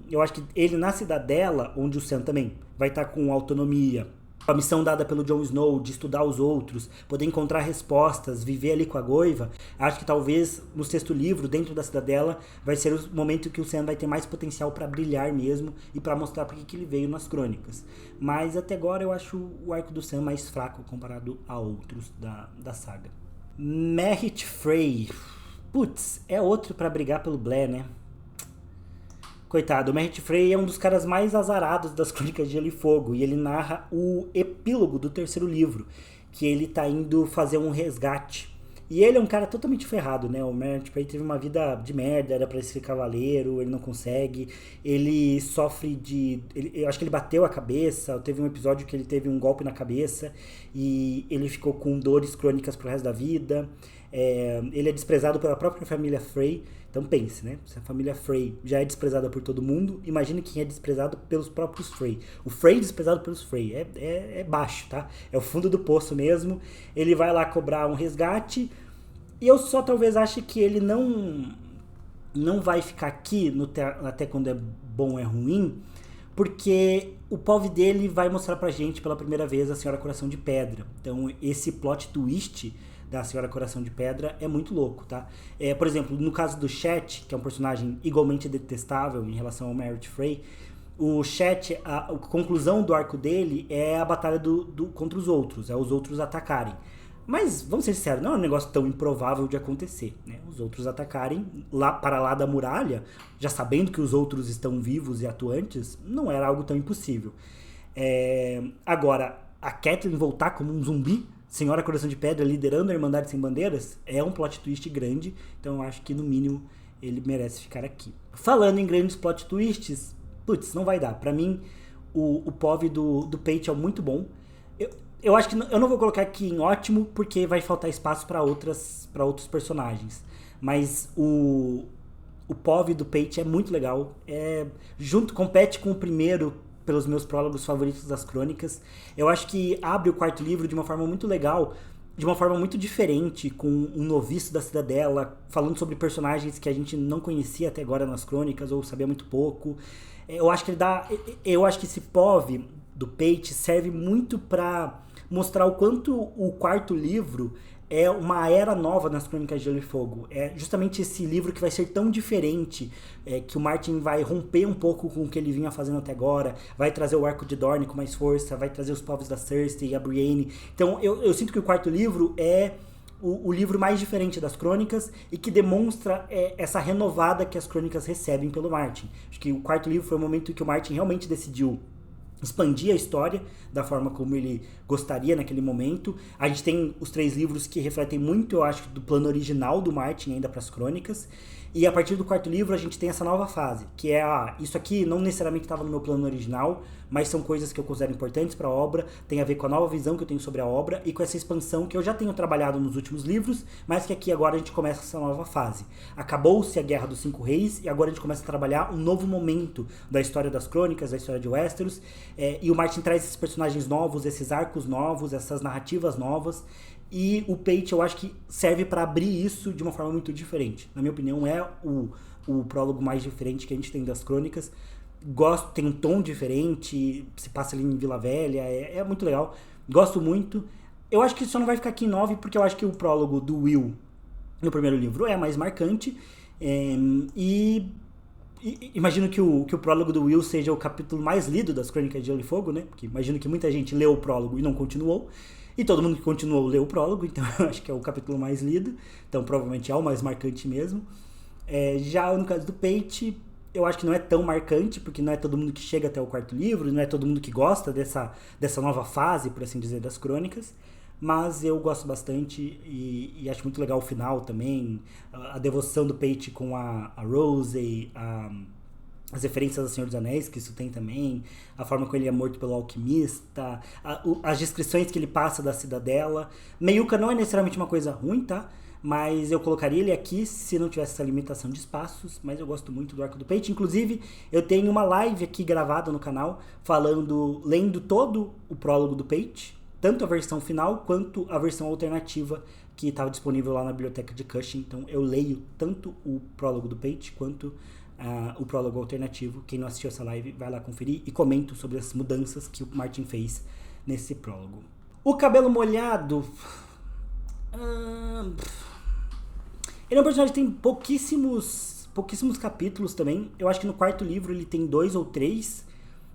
Eu acho que ele na Cidadela, onde o Sam também vai estar com autonomia, a missão dada pelo Jon Snow de estudar os outros, poder encontrar respostas, viver ali com a Goiva, acho que talvez no sexto livro, dentro da Cidadela, vai ser o momento que o Sam vai ter mais potencial para brilhar mesmo e para mostrar porque que ele veio nas crônicas. Mas até agora eu acho o arco do Sam mais fraco comparado a outros da saga. Merritt Frey. Putz, é outro pra brigar pelo Blair, né? Coitado, o Merrit Frey é um dos caras mais azarados das Crônicas de Gelo e Fogo, e ele narra o epílogo do terceiro livro, que ele tá indo fazer um resgate. E ele é um cara totalmente ferrado, né? O Merrit Frey teve uma vida de merda, era pra ser cavaleiro, ele não consegue. Ele sofre de... eu acho que ele bateu a cabeça, teve um episódio que ele teve um golpe na cabeça, e ele ficou com dores crônicas pro resto da vida. Ele é desprezado pela própria família Frey. Então pense, né? Se a família Frey já é desprezada por todo mundo, imagine quem é desprezado pelos próprios Frey. O Frey desprezado pelos Frey é baixo, tá? É o fundo do poço mesmo. Ele vai lá cobrar um resgate, e eu só talvez ache que ele não vai ficar aqui até quando é bom ou é ruim, porque o POV dele vai mostrar pra gente pela primeira vez a Senhora Coração de Pedra. Então esse plot twist da Senhora Coração de Pedra é muito louco, tá? Por exemplo, no caso do Chet, que é um personagem igualmente detestável em relação ao Merrit Frey, o Chet, a conclusão do arco dele é a batalha contra os outros, é os outros atacarem. Mas, vamos ser sinceros, não é um negócio tão improvável de acontecer, né? Os outros atacarem para lá da muralha, já sabendo que os outros estão vivos e atuantes, não era algo tão impossível. Agora, a Catelyn voltar como um zumbi, Senhora Coração de Pedra liderando a Irmandade Sem Bandeiras, é um plot twist grande, então eu acho que no mínimo ele merece ficar aqui. Falando em grandes plot twists, putz, não vai dar. Pra mim, o POV do Pate é muito bom. Eu acho que eu não vou colocar aqui em ótimo, porque vai faltar espaço para outros personagens. Mas o POV do Pate é muito legal. Compete com o primeiro pelos meus prólogos favoritos das crônicas. Eu acho que abre o quarto livro de uma forma muito legal, de uma forma muito diferente, com um noviço da Cidadela, falando sobre personagens que a gente não conhecia até agora nas crônicas, ou sabia muito pouco. Eu acho que esse POV do Pate serve muito para mostrar o quanto o quarto livro é uma era nova nas Crônicas de Gelo e Fogo. É justamente esse livro que vai ser tão diferente, que o Martin vai romper um pouco com o que ele vinha fazendo até agora, vai trazer o arco de Dorne com mais força, vai trazer os povos da Cersei e a Brienne. Então eu sinto que o quarto livro é o livro mais diferente das crônicas e que demonstra essa renovada que as crônicas recebem pelo Martin. Acho que o quarto livro foi o momento em que o Martin realmente decidiu expandir a história da forma como ele gostaria naquele momento. A gente tem os 3 livros que refletem muito, eu acho, do plano original do Martin ainda para as crônicas. E a partir do quarto livro a gente tem essa nova fase, que é isso aqui não necessariamente estava no meu plano original, mas são coisas que eu considero importantes para a obra, tem a ver com a nova visão que eu tenho sobre a obra e com essa expansão que eu já tenho trabalhado nos últimos livros, mas que aqui agora a gente começa essa nova fase. Acabou-se a Guerra dos 5 Reis e agora a gente começa a trabalhar um novo momento da história das crônicas, da história de Westeros, e o Martin traz esses personagens novos, esses arcos novos, essas narrativas novas. E o Pate, eu acho que serve para abrir isso de uma forma muito diferente. Na minha opinião, é o prólogo mais diferente que a gente tem das crônicas. Gosto, tem um tom diferente, se passa ali em Vila Velha, é muito legal. Gosto muito. Eu acho que só não vai ficar aqui em 9, porque eu acho que o prólogo do Will no primeiro livro é mais marcante. E imagino que o prólogo do Will seja o capítulo mais lido das Crônicas de Gelo e Fogo, né? Porque imagino que muita gente leu o prólogo e não continuou. E todo mundo que continuou leu o prólogo, então eu acho que é o capítulo mais lido. Então provavelmente é o mais marcante mesmo. Já no caso do Pate, eu acho que não é tão marcante, porque não é todo mundo que chega até o quarto livro, não é todo mundo que gosta dessa nova fase, por assim dizer, das crônicas. Mas eu gosto bastante e acho muito legal o final também. A devoção do Pate com a Rose, as referências ao Senhor dos Anéis, que isso tem também, a forma como ele é morto pelo alquimista, as descrições que ele passa da cidadela. Meiuca não é necessariamente uma coisa ruim, tá? Mas eu colocaria ele aqui se não tivesse essa limitação de espaços, mas eu gosto muito do arco do Pate. Inclusive, eu tenho uma live aqui gravada no canal, lendo todo o prólogo do Pate, tanto a versão final quanto a versão alternativa que estava disponível lá na biblioteca de Cushing. Então eu leio tanto o prólogo do Pate quanto o prólogo alternativo. Quem não assistiu essa live, vai lá conferir e comento sobre as mudanças que o Martin fez nesse prólogo. O Cabelo Molhado, ele é um personagem que tem pouquíssimos capítulos também. Eu acho que no quarto livro ele tem 2 ou 3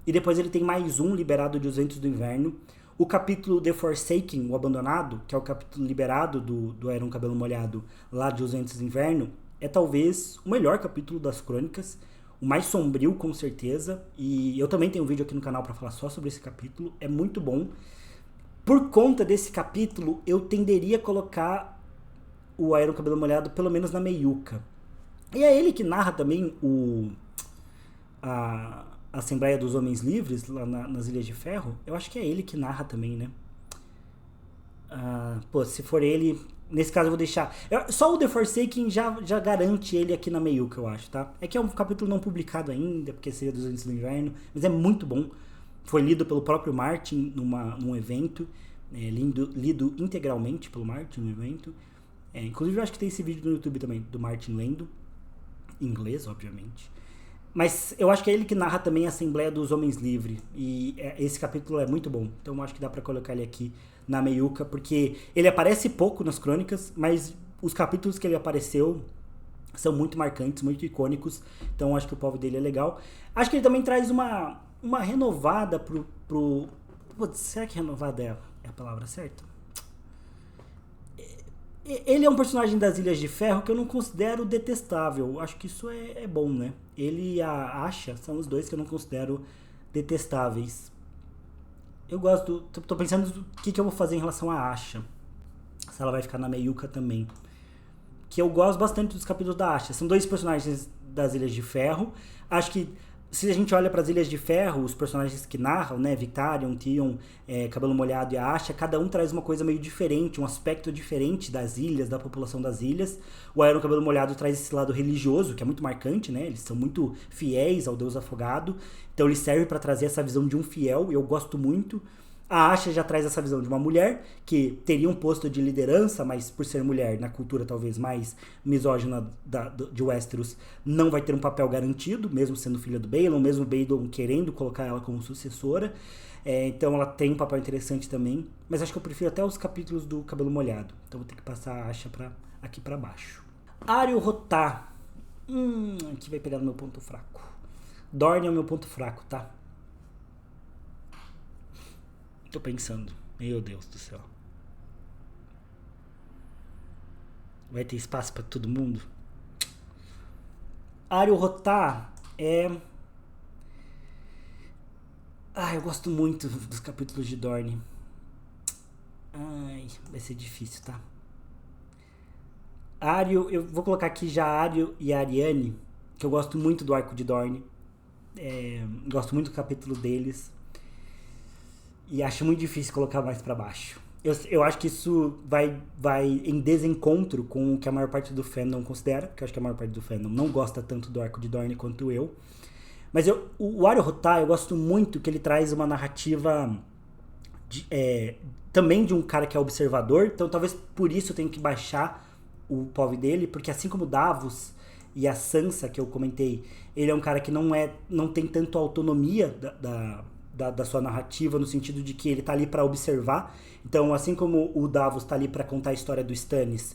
e depois ele tem mais um liberado de Os Ventos do Inverno. O capítulo The Forsaken, o Abandonado, que é o capítulo liberado do Era um Cabelo Molhado lá de Os Ventos do Inverno, é talvez o melhor capítulo das crônicas. o mais sombrio, com certeza. E eu também tenho um vídeo aqui no canal pra falar só sobre esse capítulo. É muito bom. Por conta desse capítulo, eu tenderia a colocar o Aeron Cabelo Molhado pelo menos na meiuca. E é ele que narra também a Assembleia dos Homens Livres, lá nas Ilhas de Ferro. Eu acho que é ele que narra também, né? Se for ele... Nesse caso eu vou deixar... Só o The Forsaken já garante ele aqui na meiuca, eu acho, tá? É que é um capítulo não publicado ainda, porque seria dos Anjos do Inverno, mas é muito bom. Foi lido pelo próprio Martin num evento, lido integralmente pelo Martin no evento. Inclusive eu acho que tem esse vídeo no YouTube também, do Martin lendo, em inglês, obviamente. Mas eu acho que é ele que narra também a Assembleia dos Homens Livres, e esse capítulo é muito bom, então eu acho que dá pra colocar ele aqui na meiuca, porque ele aparece pouco nas crônicas, mas os capítulos que ele apareceu são muito marcantes, muito icônicos, então eu acho que o povo dele é legal. Acho que ele também traz uma renovada pro... Putz, será que renovada é a palavra certa? Ele é um personagem das Ilhas de Ferro que eu não considero detestável. Acho que isso é bom, né? Ele e a Asha são os dois que eu não considero detestáveis. Eu gosto... Tô pensando o que eu vou fazer em relação a Asha. Se ela vai ficar na meiuca também. Que eu gosto bastante dos capítulos da Asha. São dois personagens das Ilhas de Ferro. Acho que se a gente olha para as Ilhas de Ferro, os personagens que narram, né, Victarion, Tion, Cabelo Molhado e a Asha, cada um traz uma coisa meio diferente, um aspecto diferente das ilhas, da população das ilhas. O Aeron Cabelo Molhado traz esse lado religioso, que é muito marcante, né? Eles são muito fiéis ao Deus Afogado, então ele serve para trazer essa visão de um fiel, e eu gosto muito. A Asha já traz essa visão de uma mulher que teria um posto de liderança, mas por ser mulher, na cultura talvez mais misógina de Westeros, não vai ter um papel garantido, mesmo sendo filha do Balon, mesmo o Balon querendo colocar ela como sucessora. Então ela tem um papel interessante também, mas acho que eu prefiro até os capítulos do Cabelo Molhado. Então vou ter que passar a Asha aqui pra baixo. Areo Rotar. Aqui vai pegar no meu ponto fraco. Dorne é o meu ponto fraco, tá? Tô pensando. Meu Deus do céu. Vai ter espaço pra todo mundo? Areo Rotar é... eu gosto muito dos capítulos de Dorne. Vai ser difícil, tá? Areo, eu vou colocar aqui já Areo e a Arianne, que eu gosto muito do arco de Dorne. Gosto muito do capítulo deles. E acho muito difícil colocar mais pra baixo. Eu acho que isso vai em desencontro com o que a maior parte do fandom considera, porque eu acho que a maior parte do fandom não gosta tanto do arco de Dorne quanto eu. Mas o Areo Rotar, eu gosto muito que ele traz uma narrativa também de um cara que é observador, então talvez por isso eu tenha que baixar o POV dele, porque assim como o Davos e a Sansa, que eu comentei, ele é um cara que não tem tanto autonomia da sua narrativa, no sentido de que ele tá ali para observar. Então, assim como o Davos tá ali para contar a história do Stannis,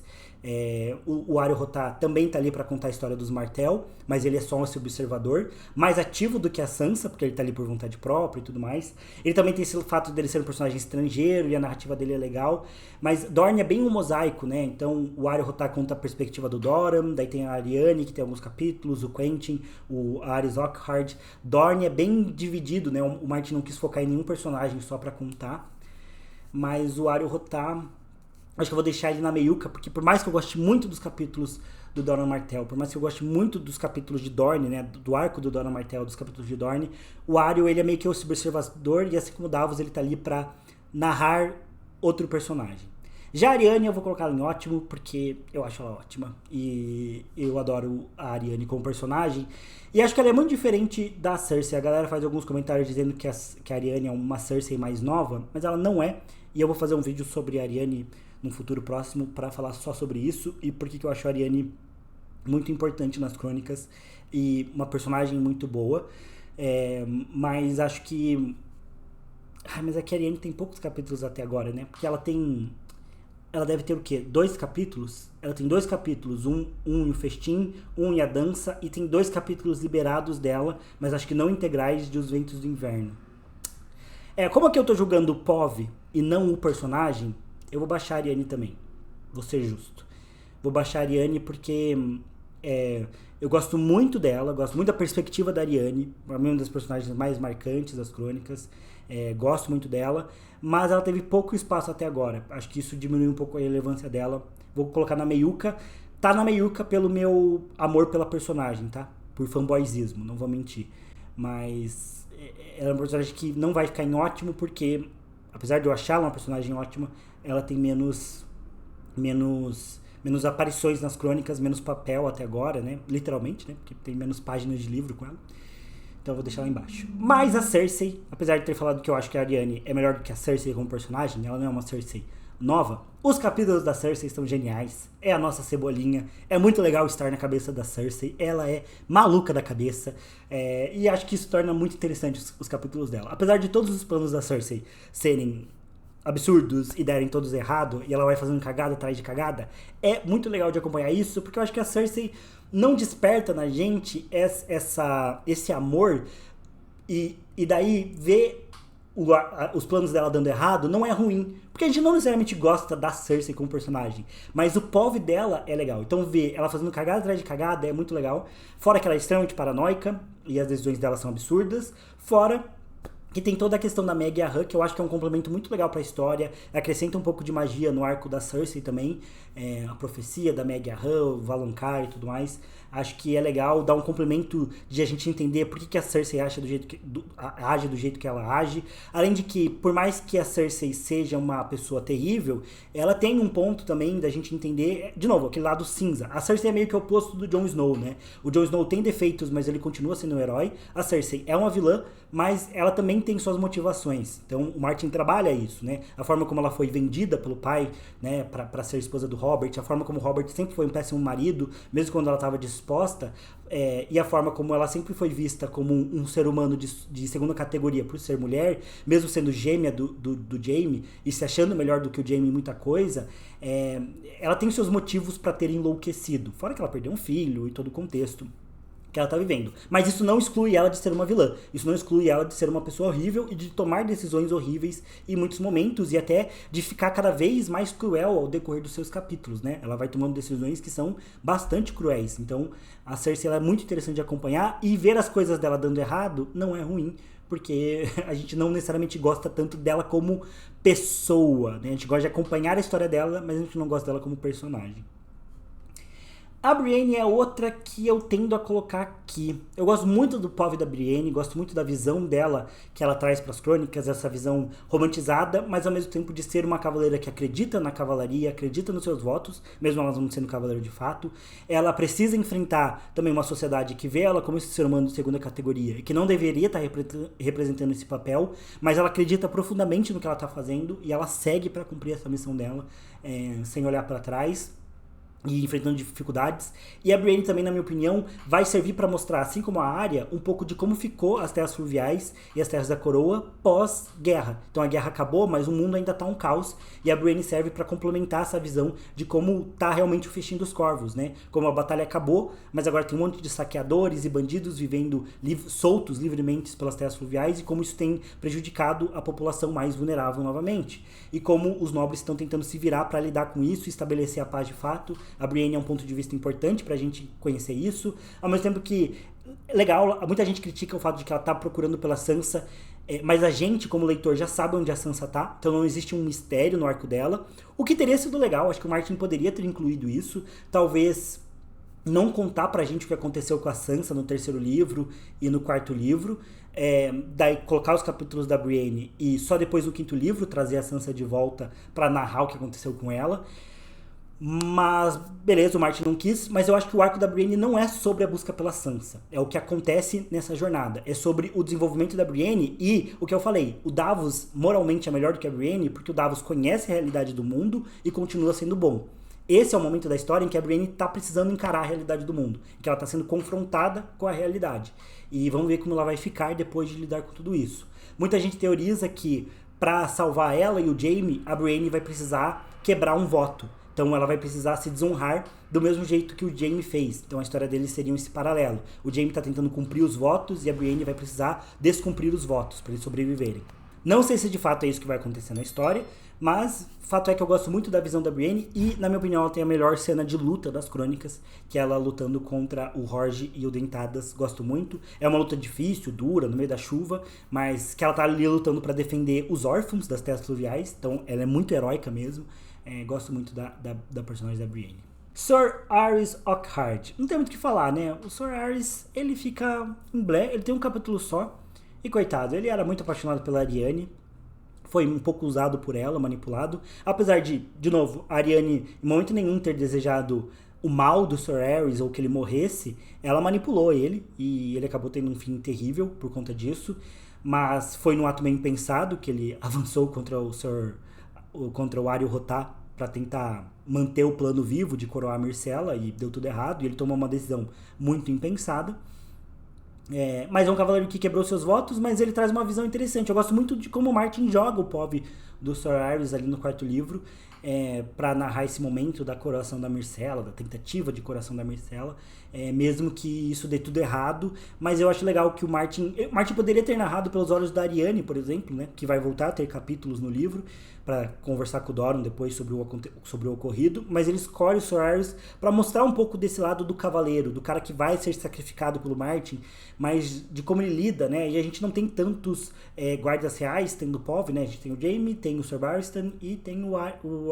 o Areo Rotar também tá ali para contar a história dos Martell, mas ele é só esse observador, mais ativo do que a Sansa, porque ele tá ali por vontade própria e tudo mais. Ele também tem esse fato dele ser um personagem estrangeiro e a narrativa dele é legal, mas Dorne é bem um mosaico, né? Então o Areo Rotar conta a perspectiva do Doran, daí tem a Arianne, que tem alguns capítulos, o Quentyn, o Aerys Lockhart. Dorne é bem dividido, né? O Martin não quis focar em nenhum personagem só para contar, mas o Areo Rotar, acho que eu vou deixar ele na meiuca, porque por mais que eu goste muito dos capítulos do Doran Martell, por mais que eu goste muito dos capítulos de Dorne, né, do arco do Doran Martell, dos capítulos de Dorne, o Areo, ele é meio que esse observador, e assim como o Davos, ele tá ali pra narrar outro personagem. Já a Arianne eu vou colocar ela em ótimo, porque eu acho ela ótima, e eu adoro a Arianne como personagem, e acho que ela é muito diferente da Cersei. A galera faz alguns comentários dizendo que a Arianne é uma Cersei mais nova, mas ela não é, e eu vou fazer um vídeo sobre a Arianne num futuro próximo para falar só sobre isso e porque que eu acho a Arianne muito importante nas crônicas e uma personagem muito boa. Mas acho que... mas é que a Arianne tem poucos capítulos até agora, né? Porque ela deve ter o quê? 2 capítulos? Ela tem 2 capítulos, um em O Festim, um em A Dança, e tem 2 capítulos liberados dela, mas acho que não integrais, de Os Ventos do Inverno. Como aqui eu tô julgando o POV e não o personagem, eu vou baixar a Arianne também. Vou ser justo. Vou baixar a Arianne porque Eu gosto muito dela, gosto muito da perspectiva da Arianne, pra mim uma das personagens mais marcantes das crônicas. Gosto muito dela, mas ela teve pouco espaço até agora. Acho que isso diminuiu um pouco a relevância dela. Vou colocar na meiuca. Tá na meiuca pelo meu amor pela personagem, tá? Por fanboyzismo, não vou mentir. Mas ela é uma personagem que não vai ficar em ótimo, porque, apesar de eu achar ela uma personagem ótima, ela tem menos aparições nas crônicas, menos papel até agora, né? Literalmente, né? Porque tem menos páginas de livro com ela. Então eu vou deixar lá embaixo. Mas a Cersei, apesar de ter falado que eu acho que a Arianne é melhor do que a Cersei como personagem, ela não é uma Cersei nova. Os capítulos da Cersei estão geniais. É a nossa cebolinha. É muito legal estar na cabeça da Cersei. Ela é maluca da cabeça. E acho que isso torna muito interessante os capítulos dela. Apesar de todos os planos da Cersei serem absurdos e derem todos errado, e ela vai fazendo cagada atrás de cagada, é muito legal de acompanhar isso, porque eu acho que a Cersei não desperta na gente esse amor, e daí ver os planos dela dando errado não é ruim, porque a gente não necessariamente gosta da Cersei como personagem, mas o POV dela é legal. Então ver ela fazendo cagada atrás de cagada é muito legal, fora que ela é extremamente paranoica e as decisões dela são absurdas, fora que tem toda a questão da Meg e a Han, que eu acho que é um complemento muito legal pra história, acrescenta um pouco de magia no arco da Cersei também, a profecia da Meg e a Han, o Valonqar e tudo mais. Acho que é legal dar um complemento de a gente entender por que a Cersei age do jeito que ela age. Além de que, por mais que a Cersei seja uma pessoa terrível, ela tem um ponto também da gente entender, de novo, aquele lado cinza. A Cersei é meio que o oposto do Jon Snow, né? O Jon Snow tem defeitos, mas ele continua sendo um herói. A Cersei é uma vilã, mas ela também tem suas motivações. Então o Martin trabalha isso, né? A forma como ela foi vendida pelo pai, né, pra ser esposa do Robert, a forma como o Robert sempre foi um péssimo marido, mesmo quando ela estava disposta, e a forma como ela sempre foi vista como um ser humano de segunda categoria por ser mulher, mesmo sendo gêmea do Jaime e se achando melhor do que o Jaime em muita coisa, ela tem seus motivos para ter enlouquecido. Fora que ela perdeu um filho e todo o contexto que ela tá vivendo. Mas isso não exclui ela de ser uma vilã. Isso não exclui ela de ser uma pessoa horrível e de tomar decisões horríveis em muitos momentos e até de ficar cada vez mais cruel ao decorrer dos seus capítulos, né? Ela vai tomando decisões que são bastante cruéis. Então, a Cersei ela é muito interessante de acompanhar e ver as coisas dela dando errado não é ruim, porque a gente não necessariamente gosta tanto dela como pessoa, né? A gente gosta de acompanhar a história dela, mas a gente não gosta dela como personagem. A Brienne é outra que eu tendo a colocar aqui. Eu gosto muito do POV da Brienne, gosto muito da visão dela que ela traz para as crônicas, essa visão romantizada, mas ao mesmo tempo de ser uma cavaleira que acredita na cavalaria, acredita nos seus votos, mesmo ela não sendo cavaleira de fato. Ela precisa enfrentar também uma sociedade que vê ela como esse ser humano de segunda categoria e que não deveria estar representando esse papel, mas ela acredita profundamente no que ela está fazendo e ela segue para cumprir essa missão dela, sem olhar para trás e enfrentando dificuldades. E a Brienne também, na minha opinião, vai servir para mostrar, assim como a Arya, um pouco de como ficou as terras fluviais e as terras da coroa pós-guerra. Então a guerra acabou, mas o mundo ainda tá um caos, e a Brienne serve para complementar essa visão de como tá realmente o festim dos corvos, né? Como a batalha acabou, mas agora tem um monte de saqueadores e bandidos vivendo soltos livremente pelas terras fluviais, e como isso tem prejudicado a população mais vulnerável novamente. E como os nobres estão tentando se virar para lidar com isso e estabelecer a paz de fato. A Brienne é um ponto de vista importante pra gente conhecer isso, ao mesmo tempo que, legal, muita gente critica o fato de que ela tá procurando pela Sansa, mas a gente, como leitor, já sabe onde a Sansa tá, então não existe um mistério no arco dela, o que teria sido legal. Acho que o Martin poderia ter incluído isso, talvez não contar pra gente o que aconteceu com a Sansa no terceiro livro e no quarto livro, daí colocar os capítulos da Brienne e só depois no quinto livro trazer a Sansa de volta pra narrar o que aconteceu com ela. Mas, beleza, o Martin não quis, mas eu acho que o arco da Brienne não é sobre a busca pela Sansa. É o que acontece nessa jornada. É sobre o desenvolvimento da Brienne e o que eu falei, o Davos moralmente é melhor do que a Brienne porque o Davos conhece a realidade do mundo e continua sendo bom. Esse é o momento da história em que a Brienne tá precisando encarar a realidade do mundo, em que ela tá sendo confrontada com a realidade. E vamos ver como ela vai ficar depois de lidar com tudo isso. Muita gente teoriza que pra salvar ela e o Jaime, a Brienne vai precisar quebrar um voto. Então ela vai precisar se desonrar do mesmo jeito que o Jaime fez. Então a história deles seria esse paralelo. O Jaime tá tentando cumprir os votos e a Brienne vai precisar descumprir os votos para eles sobreviverem. Não sei se de fato é isso que vai acontecer na história, Mas fato é que eu gosto muito da visão da Brienne e, na minha opinião, ela tem a melhor cena de luta das crônicas, que é ela lutando contra o Jorge e o Dentadas. Gosto muito. É uma luta difícil, dura, no meio da chuva, mas que ela tá ali lutando para defender os órfãos das terras fluviais, então ela é muito heróica mesmo. Gosto muito da personagem da Brienne. Sir Aerys Oakheart. Não tem muito o que falar, né? O Sir Aerys, ele fica em Blé, ele tem um capítulo só. E coitado, ele era muito apaixonado pela Arianne. Foi um pouco usado por ela, manipulado. Apesar de novo, a Arianne em momento nenhum ter desejado o mal do Sir Aerys ou que ele morresse, ela manipulou ele e ele acabou tendo um fim terrível por conta disso. Mas foi num ato meio impensado que ele avançou contra o Areo Hotah para tentar manter o plano vivo de coroar a Myrcella e deu tudo errado. E ele tomou uma decisão muito impensada. Mas é um cavaleiro que quebrou seus votos, mas ele traz uma visão interessante. Eu gosto muito de como o Martin joga o POV do Sir Aerys ali no quarto livro, para narrar esse momento da coroação da Myrcella, da tentativa de coroação da Myrcella, mesmo que isso dê tudo errado. Mas eu acho legal que o Martin poderia ter narrado pelos olhos da Arianne, por exemplo, né, que vai voltar a ter capítulos no livro, para conversar com o Doran depois sobre o ocorrido, mas ele escolhe o Sir Aerys para mostrar um pouco desse lado do cavaleiro, do cara que vai ser sacrificado pelo Martin, mas de como ele lida, né? E a gente não tem tantos guardas reais, tem do POV, né? A gente tem o Jaime, tem o Sir Barristan e tem o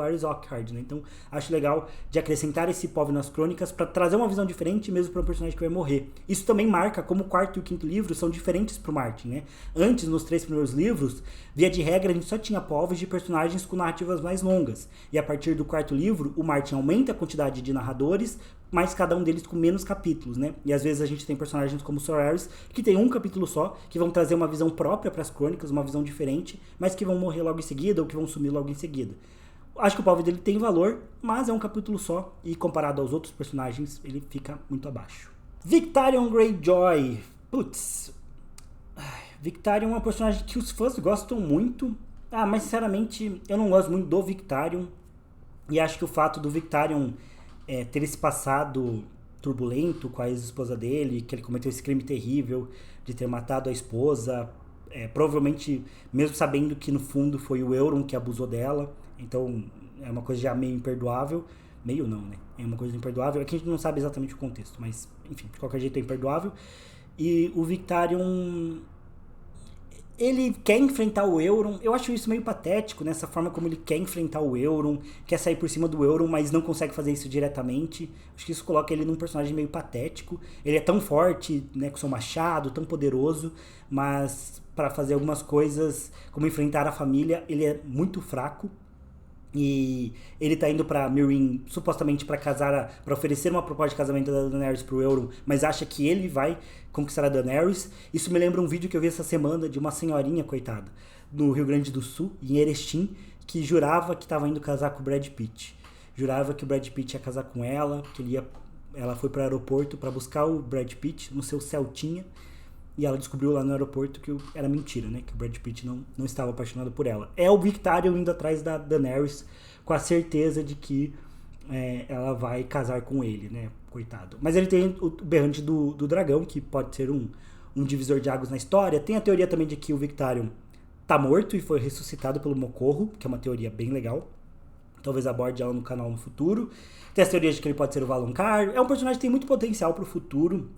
Aerys Oakheart, né? Então acho legal de acrescentar esse POV nas crônicas para trazer uma visão diferente mesmo para um personagem que vai morrer. Isso também marca como o quarto e o quinto livro são diferentes pro Martin, né? Antes, nos 3 primeiros livros, via de regra, a gente só tinha POVs de personagens com narrativas mais longas. E a partir do quarto livro, o Martin aumenta a quantidade de narradores, mas cada um deles com menos capítulos, né? E às vezes a gente tem personagens como o Sir Aerys, que tem um capítulo só, que vão trazer uma visão própria para as crônicas, uma visão diferente, mas que vão morrer logo em seguida ou que vão sumir logo em seguida. Acho que o POV dele tem valor, mas é um capítulo só, e comparado aos outros personagens, ele fica muito abaixo. Victarion Greyjoy. Putz. Victarion é uma personagem que os fãs gostam muito. Mas sinceramente eu não gosto muito do Victarion. E acho que o fato do Victarion ter esse passado turbulento com a ex-esposa dele, que ele cometeu esse crime terrível de ter matado a esposa, provavelmente mesmo sabendo que no fundo foi o Euron que abusou dela, então é uma coisa já meio imperdoável. Meio não, né? É uma coisa imperdoável. Aqui a gente não sabe exatamente o contexto, mas enfim, de qualquer jeito é imperdoável. E o Victarion, ele quer enfrentar o Euron. Eu acho isso meio patético, nessa forma como ele quer enfrentar o Euron, quer sair por cima do Euron, mas não consegue fazer isso diretamente. Acho que isso coloca ele num personagem meio patético. Ele é tão forte, né, com seu machado, tão poderoso, mas para fazer algumas coisas, como enfrentar a família, ele é muito fraco. E ele tá indo pra Meereen supostamente pra casar, pra oferecer uma proposta de casamento da Daenerys pro Euron, mas acha que ele vai conquistar a Daenerys. Isso me lembra um vídeo que eu vi essa semana de uma senhorinha, coitada, no Rio Grande do Sul, em Erechim, que jurava que tava indo casar com o Brad Pitt. Jurava que o Brad Pitt ia casar com ela, que ela foi pro aeroporto pra buscar o Brad Pitt no seu Celtinha. E ela descobriu lá no aeroporto que era mentira, né? Que o Brad Pitt não estava apaixonado por ela. É o Victarion indo atrás da Daenerys com a certeza de que ela vai casar com ele, né? Coitado. Mas ele tem o berrante do dragão, que pode ser um divisor de águas na história. Tem a teoria também de que o Victarion tá morto e foi ressuscitado pelo Mocorro, que é uma teoria bem legal. Talvez aborde ela no canal no futuro. Tem as teorias de que ele pode ser o Valonqar. É um personagem que tem muito potencial pro futuro,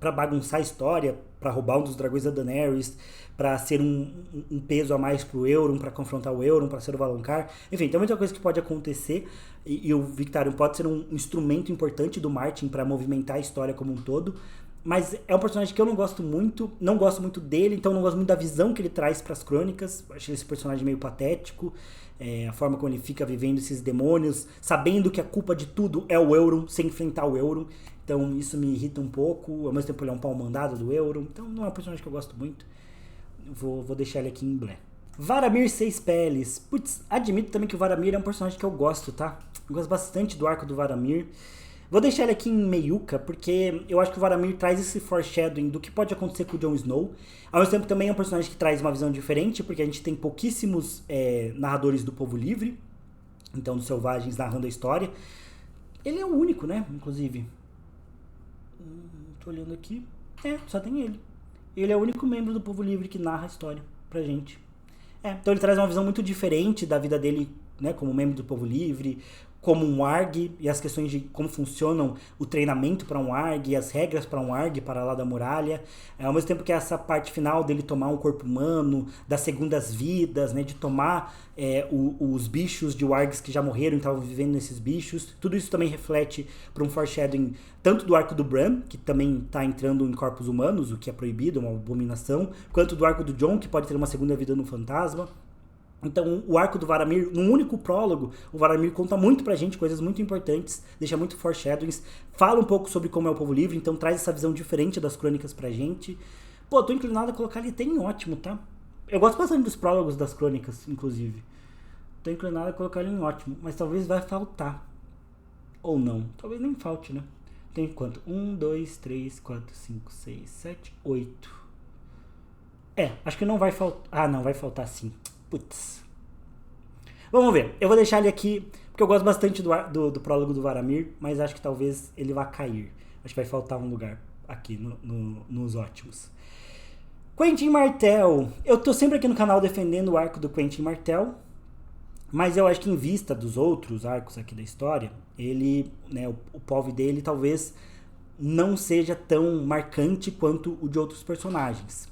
pra bagunçar a história, pra roubar um dos dragões da Daenerys, pra ser um peso a mais pro Euron, pra confrontar o Euron, pra ser o Valonqar. Enfim, tem muita coisa que pode acontecer e o Victarion pode ser um instrumento importante do Martin pra movimentar a história como um todo. Mas é um personagem que eu não gosto muito dele, então não gosto muito da visão que ele traz pras crônicas. Acho esse personagem meio patético, a forma como ele fica vivendo esses demônios, sabendo que a culpa de tudo é o Euron, sem enfrentar o Euron. Então isso me irrita um pouco, ao mesmo tempo ele é um pau mandado do Euron, então não é um personagem que eu gosto muito. Vou deixar ele aqui em Blé. Varamir Seis Peles. Putz, admito também que o Varamir é um personagem que eu gosto, tá? Eu gosto bastante do arco do Varamir. Vou deixar ele aqui em meiuca, porque eu acho que o Varamir traz esse foreshadowing do que pode acontecer com o Jon Snow. Ao mesmo tempo também é um personagem que traz uma visão diferente, porque a gente tem pouquíssimos narradores do Povo Livre, então dos selvagens narrando a história. Ele é o único, né, inclusive. Tô olhando aqui. Só tem ele. Ele é o único membro do Povo Livre que narra a história pra gente. Então ele traz uma visão muito diferente da vida dele, né, como membro do Povo Livre, como um ARG, e as questões de como funcionam o treinamento para um ARG, e as regras para um ARG para lá da muralha. Ao mesmo tempo que essa parte final dele tomar um corpo humano, das segundas vidas, né, de tomar os bichos de wargs que já morreram e estavam vivendo nesses bichos. Tudo isso também reflete para um foreshadowing tanto do arco do Bran, que também está entrando em corpos humanos, o que é proibido, uma abominação, quanto do arco do Jon, que pode ter uma segunda vida no fantasma. Então, o arco do Varamir, num único prólogo, o Varamir conta muito pra gente coisas muito importantes, deixa muito foreshadowings, fala um pouco sobre como é o Povo Livre, então traz essa visão diferente das crônicas pra gente. Pô, tô inclinado a colocar ele até em ótimo, tá? Eu gosto bastante dos prólogos das crônicas, inclusive. Tô inclinado a colocar ele em ótimo, mas talvez vai faltar. Ou não. Talvez nem falte, né? Tem quanto? 1, 2, 3, 4, 5, 6, 7, 8. Acho que não vai faltar. Ah, não, vai faltar sim. Putz. Vamos ver. Eu vou deixar ele aqui, porque eu gosto bastante do prólogo do Varamir, mas acho que talvez ele vá cair. Acho que vai faltar um lugar aqui nos ótimos. Quentyn Martell. Eu tô sempre aqui no canal defendendo o arco do Quentyn Martell, mas eu acho que em vista dos outros arcos aqui da história, ele, né, o POV dele talvez não seja tão marcante quanto o de outros personagens.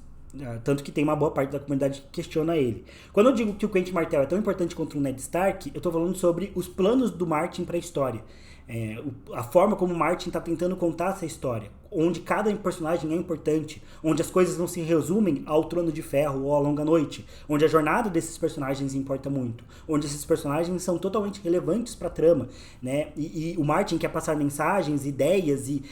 Tanto que tem uma boa parte da comunidade que questiona ele. Quando eu digo que o Quentyn Martell é tão importante quanto o Ned Stark, eu tô falando sobre os planos do Martin para a história. A forma como o Martin está tentando contar essa história, onde cada personagem é importante, onde as coisas não se resumem ao Trono de Ferro ou à Longa Noite, onde a jornada desses personagens importa muito, onde esses personagens são totalmente relevantes para a trama, né? E o Martin quer passar mensagens, ideias e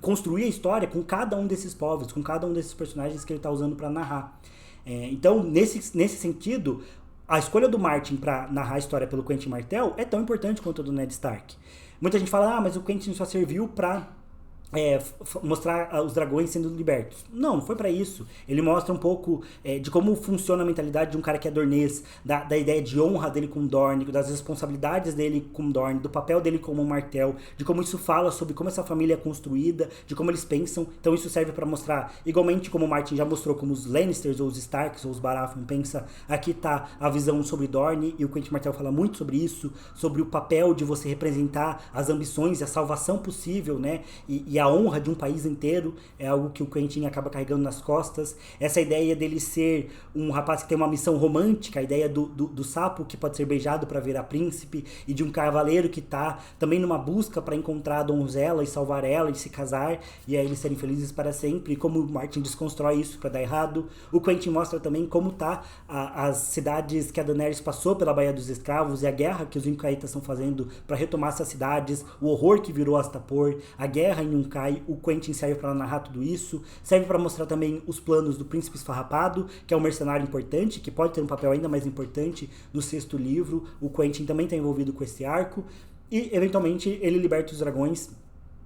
construir a história com cada um desses povos, com cada um desses personagens que ele está usando para narrar. Então, nesse sentido, a escolha do Martin para narrar a história pelo Quentyn Martell é tão importante quanto a do Ned Stark. Muita gente fala, mas o Quentyn só serviu pra mostrar os dragões sendo libertos. Não foi pra isso. Ele mostra um pouco de como funciona a mentalidade de um cara que é dornês, da ideia de honra dele com Dorne, das responsabilidades dele com Dorne, do papel dele como Martell, de como isso fala sobre como essa família é construída, de como eles pensam. Então isso serve pra mostrar, igualmente como o Martin já mostrou, como os Lannisters ou os Starks ou os Baratheon pensa, aqui tá a visão sobre Dorne, e o Quentyn Martell fala muito sobre isso, sobre o papel de você representar as ambições e a salvação possível, né? E a honra de um país inteiro é algo que o Quentyn acaba carregando nas costas. Essa ideia dele ser um rapaz que tem uma missão romântica, a ideia do sapo que pode ser beijado para virar príncipe, e de um cavaleiro que tá também numa busca para encontrar a donzela e salvar ela e se casar, e aí eles serem felizes para sempre, e como o Martin desconstrói isso para dar errado. O Quentyn mostra também como tá as cidades que a Daenerys passou pela Baía dos Escravos e a guerra que os Incaítas estão fazendo para retomar essas cidades, o horror que virou Astapor, a guerra em Yunkai. O Quentyn serve para narrar tudo isso, serve para mostrar também os planos do Príncipe Esfarrapado, que é um mercenário importante, que pode ter um papel ainda mais importante no 6º livro. O Quentyn também está envolvido com esse arco, e eventualmente ele liberta os dragões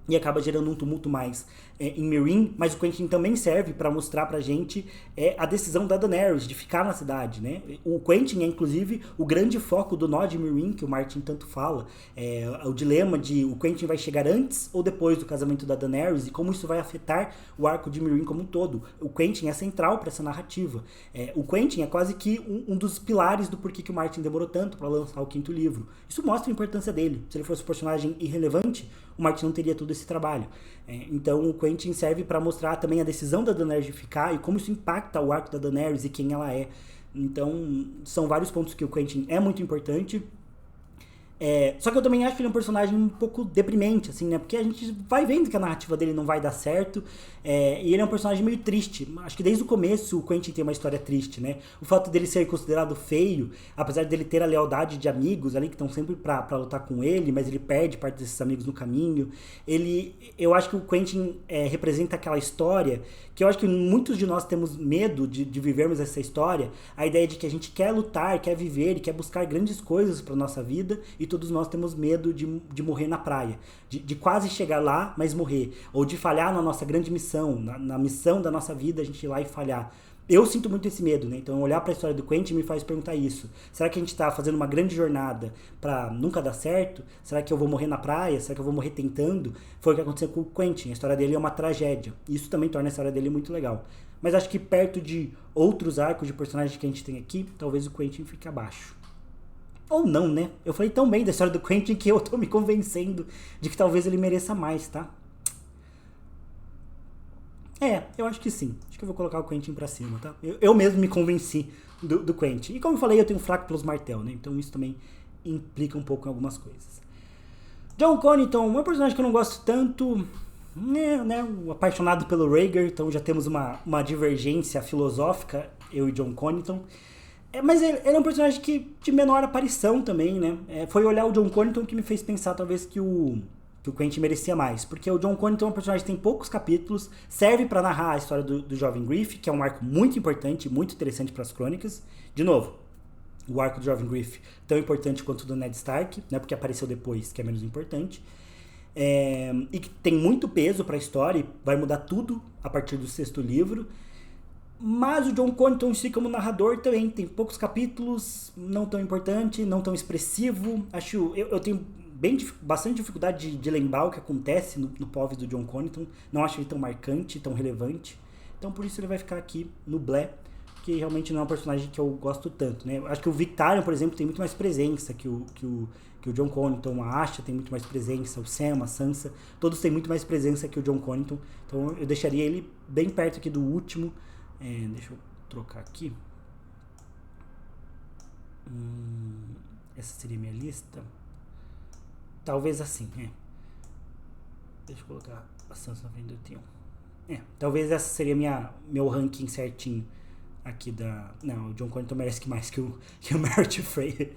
e acaba gerando um tumulto mais em Meereen, mas o Quentyn também serve para mostrar pra gente a decisão da Daenerys de ficar na cidade, né? O Quentyn é, inclusive, o grande foco do nó de Meereen, que o Martin tanto fala, o dilema de o Quentyn vai chegar antes ou depois do casamento da Daenerys e como isso vai afetar o arco de Meereen como um todo. O Quentyn é central para essa narrativa. O Quentyn é quase que um dos pilares do porquê que o Martin demorou tanto para lançar o 5º livro. Isso mostra a importância dele. Se ele fosse um personagem irrelevante, o Martin não teria todo esse trabalho. Então o Quentyn serve para mostrar também a decisão da Daenerys de ficar e como isso impacta o arco da Daenerys e quem ela é. Então são vários pontos que o Quentyn é muito importante. Só que eu também acho que ele é um personagem um pouco deprimente, assim, né? Porque a gente vai vendo que a narrativa dele não vai dar certo, e ele é um personagem meio triste. Acho que desde o começo o Quentyn tem uma história triste, né? O fato dele ser considerado feio, apesar dele ter a lealdade de amigos ali que estão sempre pra lutar com ele, mas ele perde parte desses amigos no caminho. Eu acho que o Quentyn representa aquela história que eu acho que muitos de nós temos medo de vivermos essa história, a ideia de que a gente quer lutar, quer viver e quer buscar grandes coisas pra nossa vida, e todos nós temos medo de morrer na praia, de quase chegar lá, mas morrer, ou de falhar na nossa grande missão, na missão da nossa vida, a gente ir lá e falhar. Eu sinto muito esse medo, né? Então olhar pra história do Quentin me faz perguntar isso. Será que a gente tá fazendo uma grande jornada pra nunca dar certo? Será que eu vou morrer na praia? Será que eu vou morrer tentando? Foi o que aconteceu com o Quentin. A história dele é uma tragédia. Isso também torna a história dele muito legal. Mas acho que perto de outros arcos de personagens que a gente tem aqui, talvez o Quentin fique abaixo. Ou não, né? Eu falei tão bem da história do Quentin que eu tô me convencendo de que talvez ele mereça mais, tá? Eu acho que sim. Acho que eu vou colocar o Quentin pra cima, tá? Eu mesmo me convenci do Quentin. E como eu falei, eu tenho fraco pelos Martel, né? Então isso também implica um pouco em algumas coisas. John Connington, um personagem que eu não gosto tanto, né? O apaixonado pelo Rhaegar, então já temos uma divergência filosófica, eu e John Connington. Mas ele é um personagem de menor aparição também, né? Foi olhar o John Connington que me fez pensar talvez que o Quentin merecia mais. Porque o John Connington é um personagem que tem poucos capítulos, serve pra narrar a história do jovem Griff, que é um arco muito importante, muito interessante pras crônicas. De novo, o arco do jovem Griff tão importante quanto o do Ned Stark, né? Porque apareceu depois, que é menos importante. E que tem muito peso pra história e vai mudar tudo a partir do sexto livro. Mas o John Connington em si como narrador também tem poucos capítulos, não tão importante, não tão expressivo. Eu tenho bastante dificuldade de lembrar o que acontece no POV do John Connington. Não acho ele tão marcante, tão relevante. Então por isso ele vai ficar aqui no Blé, que realmente não é um personagem que eu gosto tanto, né? Acho que o Victarion, por exemplo, tem muito mais presença que o John Connington. A Asha tem muito mais presença, o Sam, a Sansa, todos têm muito mais presença que o John Connington. Então eu deixaria ele bem perto aqui do último. Deixa eu trocar aqui. Essa seria minha lista. Talvez assim, Deixa eu colocar a Sansa na frente do Theon. Talvez essa seria meu ranking certinho aqui da... Não, o John Connington merece mais que o Merit Frey.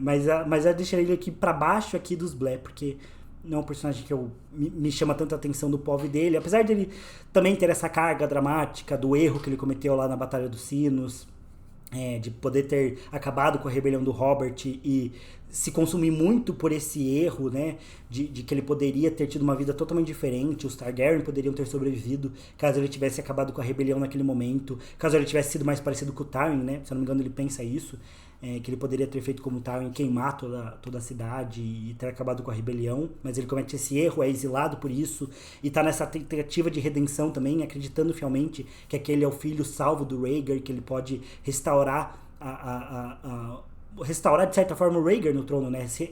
Mas eu deixaria ele aqui pra baixo aqui dos Blé, porque não é um personagem que me chama tanta atenção do POV dele, apesar dele também ter essa carga dramática do erro que ele cometeu lá na Batalha dos Sinos, de poder ter acabado com a rebelião do Robert e se consumir muito por esse erro, né, de que ele poderia ter tido uma vida totalmente diferente, os Targaryen poderiam ter sobrevivido caso ele tivesse acabado com a rebelião naquele momento, caso ele tivesse sido mais parecido com o Tywin, né, se eu não me engano ele pensa isso, que ele poderia ter feito como Tywin, queimar toda a cidade e ter acabado com a rebelião, mas ele comete esse erro, é exilado por isso, e tá nessa tentativa de redenção também, acreditando fielmente que aquele é o filho salvo do Rhaegar, que ele pode restaurar restaurar de certa forma o Rhaegar no trono, né? Se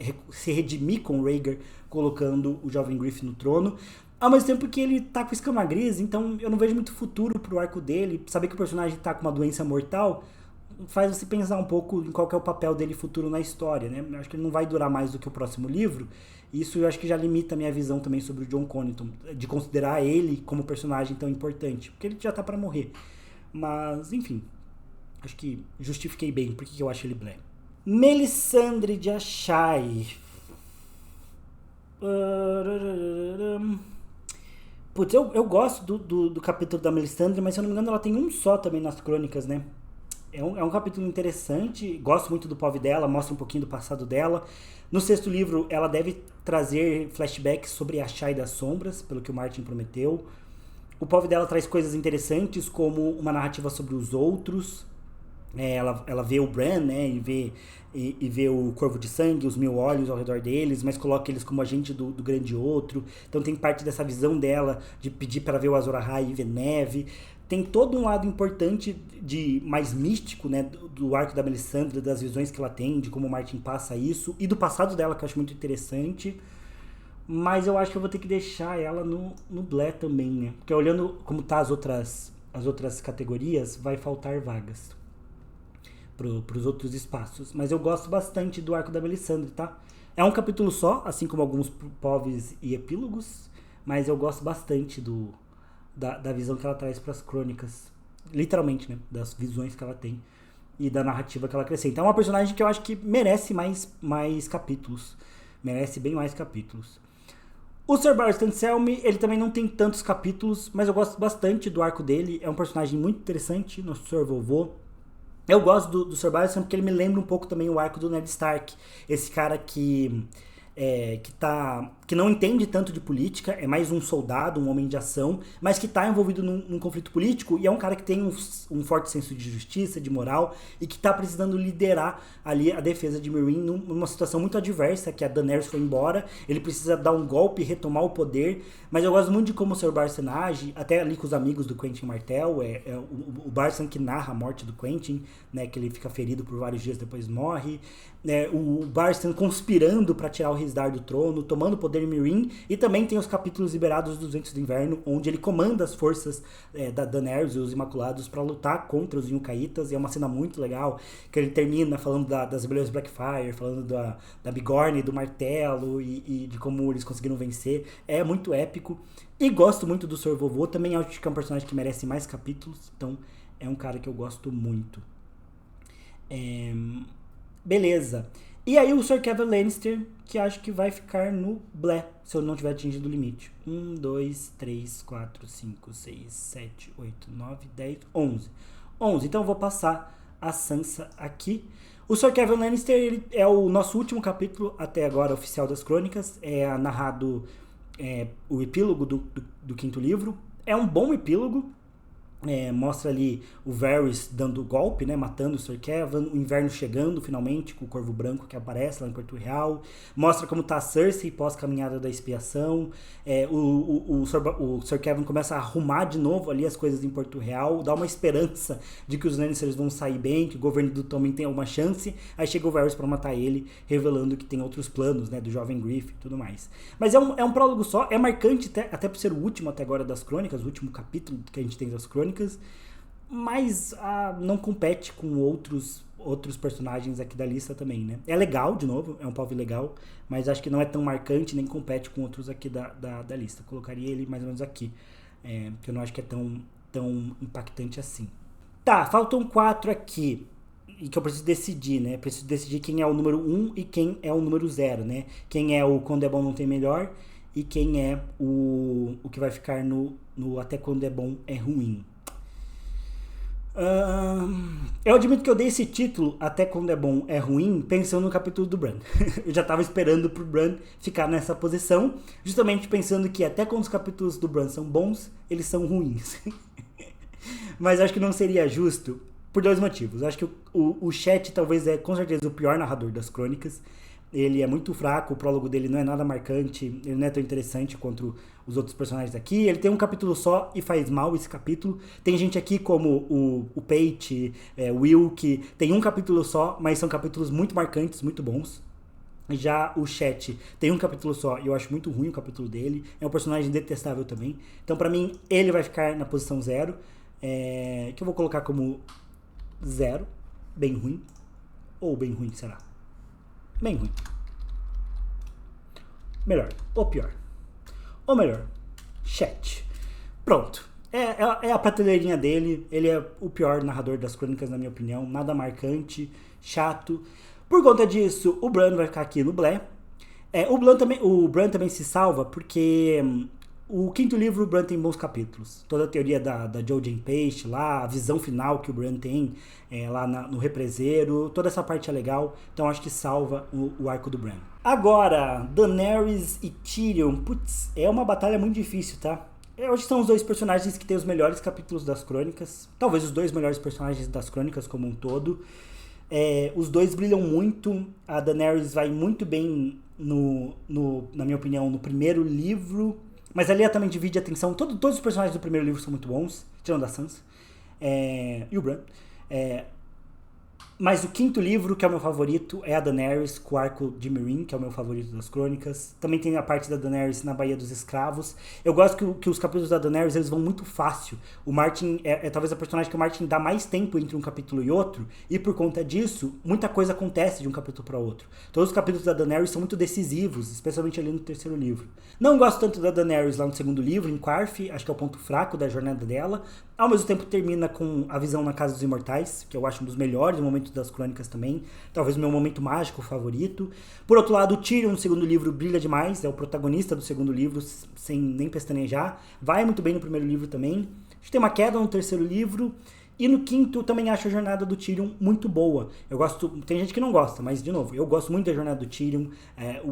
redimir com o Rhaegar, colocando o jovem Griff no trono. Ao mesmo tempo que ele tá com escama gris, então eu não vejo muito futuro pro arco dele. Saber que o personagem tá com uma doença mortal faz você pensar um pouco em qual que é o papel dele futuro na história, né? Eu acho que ele não vai durar mais do que o próximo livro. Isso eu acho que já limita a minha visão também sobre o John Connington, de considerar ele como personagem tão importante, porque ele já tá pra morrer. Mas, enfim, acho que justifiquei bem porque eu acho ele Blé. Melisandre de Asshai. Putz, eu gosto do capítulo da Melisandre, mas se eu não me engano ela tem um só também nas crônicas, né? É um capítulo interessante, gosto muito do POV dela, mostra um pouquinho do passado dela. No sexto livro ela deve trazer flashbacks sobre Asshai das Sombras, pelo que o Martin prometeu. O POV dela traz coisas interessantes, como uma narrativa sobre os outros. Ela vê o Bran, né, e vê o Corvo de Sangue, os 1000 olhos ao redor deles, mas coloca eles como agente do grande outro. Então tem parte dessa visão dela de pedir para ver o Azor Ahai e ver neve. Tem todo um lado importante mais místico, né, do arco da Melisandre, das visões que ela tem, de como o Martin passa isso, e do passado dela, que eu acho muito interessante. Mas eu acho que eu vou ter que deixar ela no Blé também, né? Porque olhando como tá as outras categorias, vai faltar vagas pros outros espaços. Mas eu gosto bastante do arco da Melisandre, tá? É um capítulo só, assim como alguns POVs e epílogos, mas eu gosto bastante da visão que ela traz pras crônicas. Literalmente, né? Das visões que ela tem e da narrativa que ela acrescenta. É uma personagem que eu acho que merece mais capítulos. Merece bem mais capítulos. O Sir Barristan Selmy, ele também não tem tantos capítulos, mas eu gosto bastante do arco dele. É um personagem muito interessante, nosso Sr. Vovô. Eu gosto do Sir Barristan porque ele me lembra um pouco também o arco do Ned Stark. Esse cara que que não entende tanto de política, é mais um soldado, um homem de ação, mas que está envolvido num conflito político, e é um cara que tem um forte senso de justiça, de moral, e que está precisando liderar ali a defesa de Meereen numa situação muito adversa, que a Daenerys foi embora, ele precisa dar um golpe, retomar o poder, mas eu gosto muito de como o Sr. Barristan age, até ali com os amigos do Quentyn Martell, o Barristan que narra a morte do Quentyn, né, que ele fica ferido por vários dias, depois morre, o Barristan conspirando para tirar o Rhaegar do trono, tomando o poder em Meereen, e também tem os capítulos liberados dos Ventos do Inverno, onde ele comanda as forças da Daenerys e os Imaculados para lutar contra os Yuncaítas, e é uma cena muito legal, que ele termina falando das rebeliões Blackfyre, falando da Bigorne, do Martelo, e de como eles conseguiram vencer. É muito épico, e gosto muito do Sr. Vovô, também acho que é um personagem que merece mais capítulos, então é um cara que eu gosto muito. Beleza. E aí o Sr. Kevan Lannister, que acho que vai ficar no Blé, se eu não tiver atingido o limite. 1, 2, 3, 4, 5, 6, 7, 8, 9, 10, 11. 11. Então eu vou passar a Sansa aqui. O Sr. Kevan Lannister, ele é o nosso último capítulo até agora oficial das crônicas. É narrado o epílogo do quinto livro. É um bom epílogo. Mostra ali o Varys dando o golpe, né, matando o Sr. Kevan, o inverno chegando finalmente com o Corvo Branco que aparece lá em Porto Real, mostra como tá a Cersei pós-caminhada da expiação, o Sr. Kevan começa a arrumar de novo ali as coisas em Porto Real, dá uma esperança de que os Lannisters vão sair bem, que o governo do Tommen tem alguma chance, aí chega o Varys para matar ele, revelando que tem outros planos, né, do jovem Griff e tudo mais. Mas é um prólogo só, é marcante até por ser o último até agora das crônicas, o último capítulo que a gente tem das crônicas, mas não compete com outros personagens aqui da lista também, né? É legal, de novo, é um POV legal, mas acho que não é tão marcante, nem compete com outros aqui da lista. Colocaria ele mais ou menos aqui, porque eu não acho que é tão impactante assim. Tá, faltam 4 aqui, e que eu preciso decidir, né? Preciso decidir quem é o número 1 e quem é o número 0, né? Quem é o Quando é Bom Não Tem Melhor e quem é o que vai ficar no Até Quando é Bom é Ruim. Eu admito que eu dei esse título, Até Quando é Bom é Ruim, pensando no capítulo do Bran. Eu já estava esperando pro Bran ficar nessa posição, justamente pensando que até quando os capítulos do Bran são bons, eles são ruins. Mas acho que não seria justo por 2 motivos. Acho que o Chat talvez é com certeza o pior narrador das crônicas. Ele é muito fraco, o prólogo dele não é nada marcante, ele não é tão interessante quanto os outros personagens aqui. Ele tem um capítulo só e faz mal esse capítulo. Tem gente aqui como o Pate, o Will, que tem um capítulo só, mas são capítulos muito marcantes, muito bons. Já o Chat tem um capítulo só e eu acho muito ruim o capítulo dele. É um personagem detestável também. Então, pra mim, ele vai ficar na posição 0, que eu vou colocar como 0, bem ruim. Ou bem ruim, será? Bem ruim. Melhor. Ou pior. Ou melhor. Chat. Pronto. É a prateleirinha dele. Ele é o pior narrador das crônicas, na minha opinião. Nada marcante. Chato. Por conta disso, o Bran vai ficar aqui no Blé. O Bran também se salva porque o quinto livro, o Bran tem bons capítulos. Toda a teoria da Jojen Page lá, a visão final que o Bran tem lá no represeiro, toda essa parte é legal, então acho que salva o arco do Bran. Agora, Daenerys e Tyrion, putz, é uma batalha muito difícil, tá? Eu acho que são os 2 personagens que têm os melhores capítulos das crônicas, talvez os 2 melhores personagens das crônicas como um todo. Os 2 brilham muito, a Daenerys vai muito bem, na minha opinião, no primeiro livro. Mas ali ela também divide a atenção. Todos os personagens do primeiro livro são muito bons, tirando a Sansa e o Bran. Mas o quinto livro, que é o meu favorito, é a Daenerys, com o arco de Meereen, que é o meu favorito das crônicas. Também tem a parte da Daenerys na Baía dos Escravos. Eu gosto que os capítulos da Daenerys eles vão muito fácil. O Martin é talvez a personagem que o Martin dá mais tempo entre um capítulo e outro, e por conta disso, muita coisa acontece de um capítulo para outro. Todos os capítulos da Daenerys são muito decisivos, especialmente ali no terceiro livro. Não gosto tanto da Daenerys lá no segundo livro, em Qarth, acho que é o ponto fraco da jornada dela. Ao mesmo tempo termina com a visão na Casa dos Imortais, que eu acho um dos melhores momentos das crônicas também, talvez o meu momento mágico favorito. Por outro lado, o Tyrion no segundo livro brilha demais, é o protagonista do segundo livro, sem nem pestanejar, vai muito bem no primeiro livro também. A gente tem uma queda no terceiro livro, E no quinto, eu também acho a jornada do Tyrion muito boa. Eu gosto, tem gente que não gosta, mas de novo, eu gosto muito da jornada do Tyrion,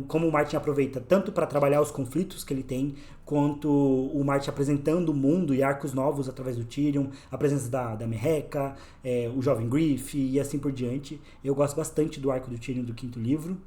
como o Martin aproveita tanto para trabalhar os conflitos que ele tem, quanto o Martin apresentando o mundo e arcos novos através do Tyrion, a presença da Merreca, o jovem Griff e assim por diante. Eu gosto bastante do arco do Tyrion do quinto livro.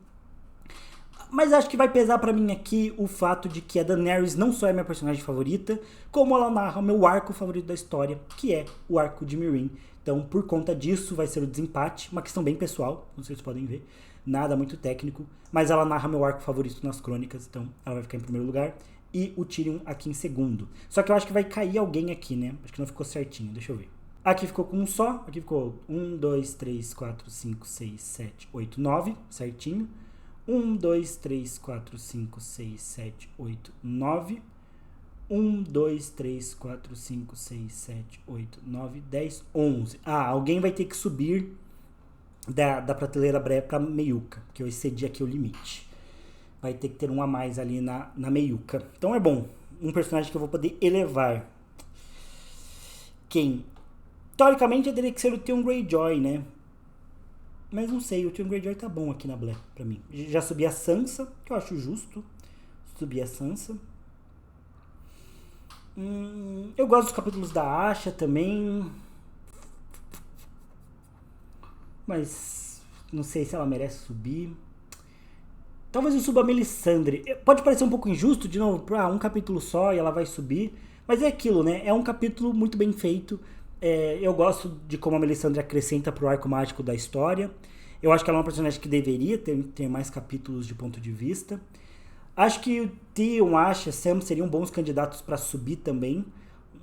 Mas acho que vai pesar pra mim aqui o fato de que a Daenerys não só é minha personagem favorita, como ela narra o meu arco favorito da história, que é o arco de Meereen. Então, por conta disso, vai ser o desempate, uma questão bem pessoal, como vocês podem ver, nada muito técnico, mas ela narra meu arco favorito nas crônicas, então ela vai ficar em primeiro lugar, e o Tyrion aqui em segundo. Só que eu acho que vai cair alguém aqui, né? Acho que não ficou certinho, deixa eu ver. Aqui ficou com um só, aqui ficou 1, 2, 3, 4, 5, 6, 7, 8, 9, certinho. 1, 2, 3, 4, 5, 6, 7, 8, 9. 1, 2, 3, 4, 5, 6, 7, 8, 9, 10, 11. Ah, alguém vai ter que subir da prateleira breve pra meiuca, porque eu excedi aqui o limite. Vai ter que ter um a mais ali na meiuca. Então é bom. Um personagem que eu vou poder elevar. Quem? Teoricamente teria que ser o Theon Greyjoy, né? Mas não sei, o Theon Greyjoy tá bom aqui na Black pra mim. Já subi a Sansa, que eu acho justo. Subi a Sansa. Eu gosto dos capítulos da Asha também. Mas não sei se ela merece subir. Talvez eu suba a Melisandre. Pode parecer um pouco injusto, de novo, um capítulo só e ela vai subir. Mas é aquilo, né? É um capítulo muito bem feito. Eu gosto de como a Melisandre acrescenta pro arco mágico da história. Eu acho que ela é uma personagem que deveria ter mais capítulos de ponto de vista. Acho que o Theon, Asha, Sam seriam bons candidatos para subir também.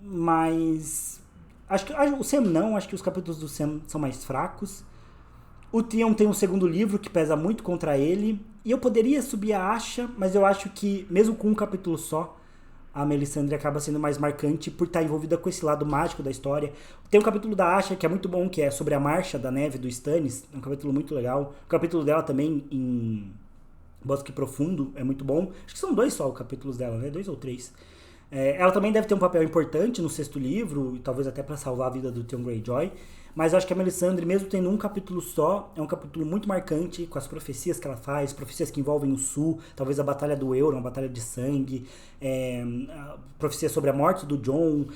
Mas acho que o Sam não, acho que os capítulos do Sam são mais fracos. O Theon tem um segundo livro que pesa muito contra ele. E eu poderia subir a Asha, mas eu acho que mesmo com um capítulo só, a Melisandre acaba sendo mais marcante por estar envolvida com esse lado mágico da história. Tem um capítulo da Asha que é muito bom, que é sobre a marcha da neve do Stannis. É um capítulo muito legal. O capítulo dela também em Bosque Profundo é muito bom. Acho que são 2 só os capítulos dela, né? 2 ou 3. Ela também deve ter um papel importante no sexto livro, e talvez até para salvar a vida do Theon Greyjoy. Mas eu acho que a Melisandre, mesmo tendo um capítulo só, é um capítulo muito marcante, com as profecias que ela faz, profecias que envolvem o Sul, talvez a Batalha do Euron, a Batalha de Sangue, a profecia sobre a morte do Jon,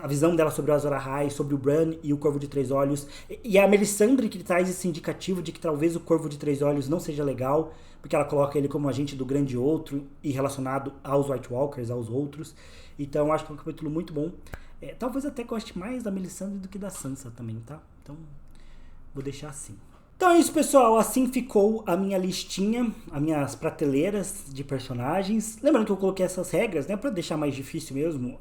a visão dela sobre o Azor Ahai, sobre o Bran e o Corvo de Três Olhos. E é a Melisandre que traz esse indicativo de que talvez o Corvo de Três Olhos não seja legal, porque ela coloca ele como agente do grande outro e relacionado aos White Walkers, aos outros. Então eu acho que é um capítulo muito bom. Talvez até goste mais da Melisandre do que da Sansa também, tá? Então, vou deixar assim. Então é isso, pessoal. Assim ficou a minha listinha, as minhas prateleiras de personagens. Lembrando que eu coloquei essas regras, né? Pra deixar mais difícil mesmo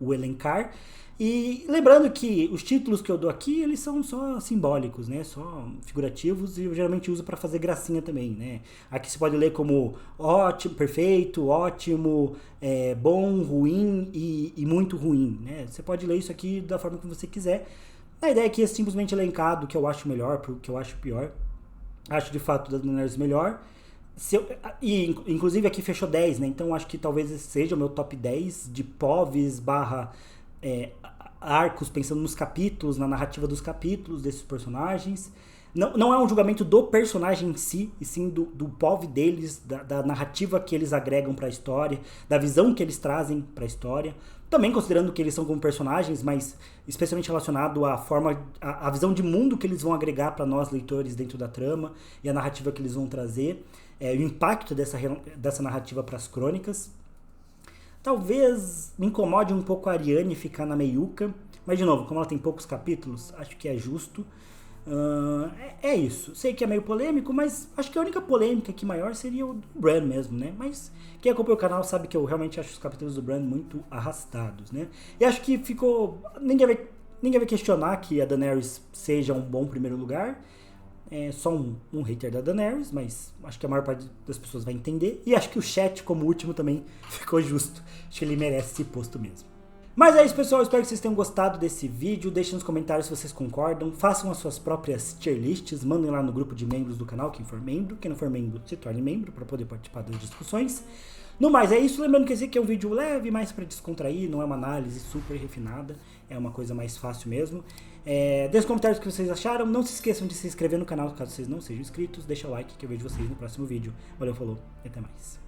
o elencar. E lembrando que os títulos que eu dou aqui, eles são só simbólicos, né? Só figurativos, e eu geralmente uso para fazer gracinha também, né? Aqui você pode ler como ótimo, perfeito, ótimo, bom, ruim e muito ruim, né? Você pode ler isso aqui da forma que você quiser. A ideia aqui é simplesmente elencar do que eu acho melhor pro que eu acho pior. Acho de fato da Daenerys melhor. Inclusive aqui fechou 10, né? Então acho que talvez esse seja o meu top 10 de povs barra arcos, pensando nos capítulos, na narrativa dos capítulos desses personagens. Não é um julgamento do personagem em si, e sim do POV deles, da narrativa que eles agregam para a história, da visão que eles trazem para a história. Também considerando que eles são como personagens, mas especialmente relacionado à forma, a visão de mundo que eles vão agregar para nós leitores dentro da trama e a narrativa que eles vão trazer, o impacto dessa narrativa para as crônicas. Talvez me incomode um pouco a Arianne ficar na meiuca, mas de novo, como ela tem poucos capítulos, acho que é justo. É isso. Sei que é meio polêmico, mas acho que a única polêmica aqui maior seria o Bran mesmo, né? Mas quem acompanha o canal sabe que eu realmente acho os capítulos do Bran muito arrastados, né? E acho que ficou... Ninguém vai questionar que a Daenerys seja um bom primeiro lugar. É só um hater da Daenerys, mas acho que a maior parte das pessoas vai entender. E acho que o chat, como último, também ficou justo. Acho que ele merece esse posto mesmo. Mas é isso, pessoal. Espero que vocês tenham gostado desse vídeo. Deixem nos comentários se vocês concordam. Façam as suas próprias tier lists. Mandem lá no grupo de membros do canal, quem for membro. Quem não for membro, se torne membro para poder participar das discussões. No mais, é isso. Lembrando que esse aqui é um vídeo leve, mais para descontrair, não é uma análise super refinada, é uma coisa mais fácil mesmo. Deixe nos comentários o que vocês acharam. Não se esqueçam de se inscrever no canal caso vocês não sejam inscritos. Deixa o like que eu vejo vocês no próximo vídeo. Valeu, falou e até mais.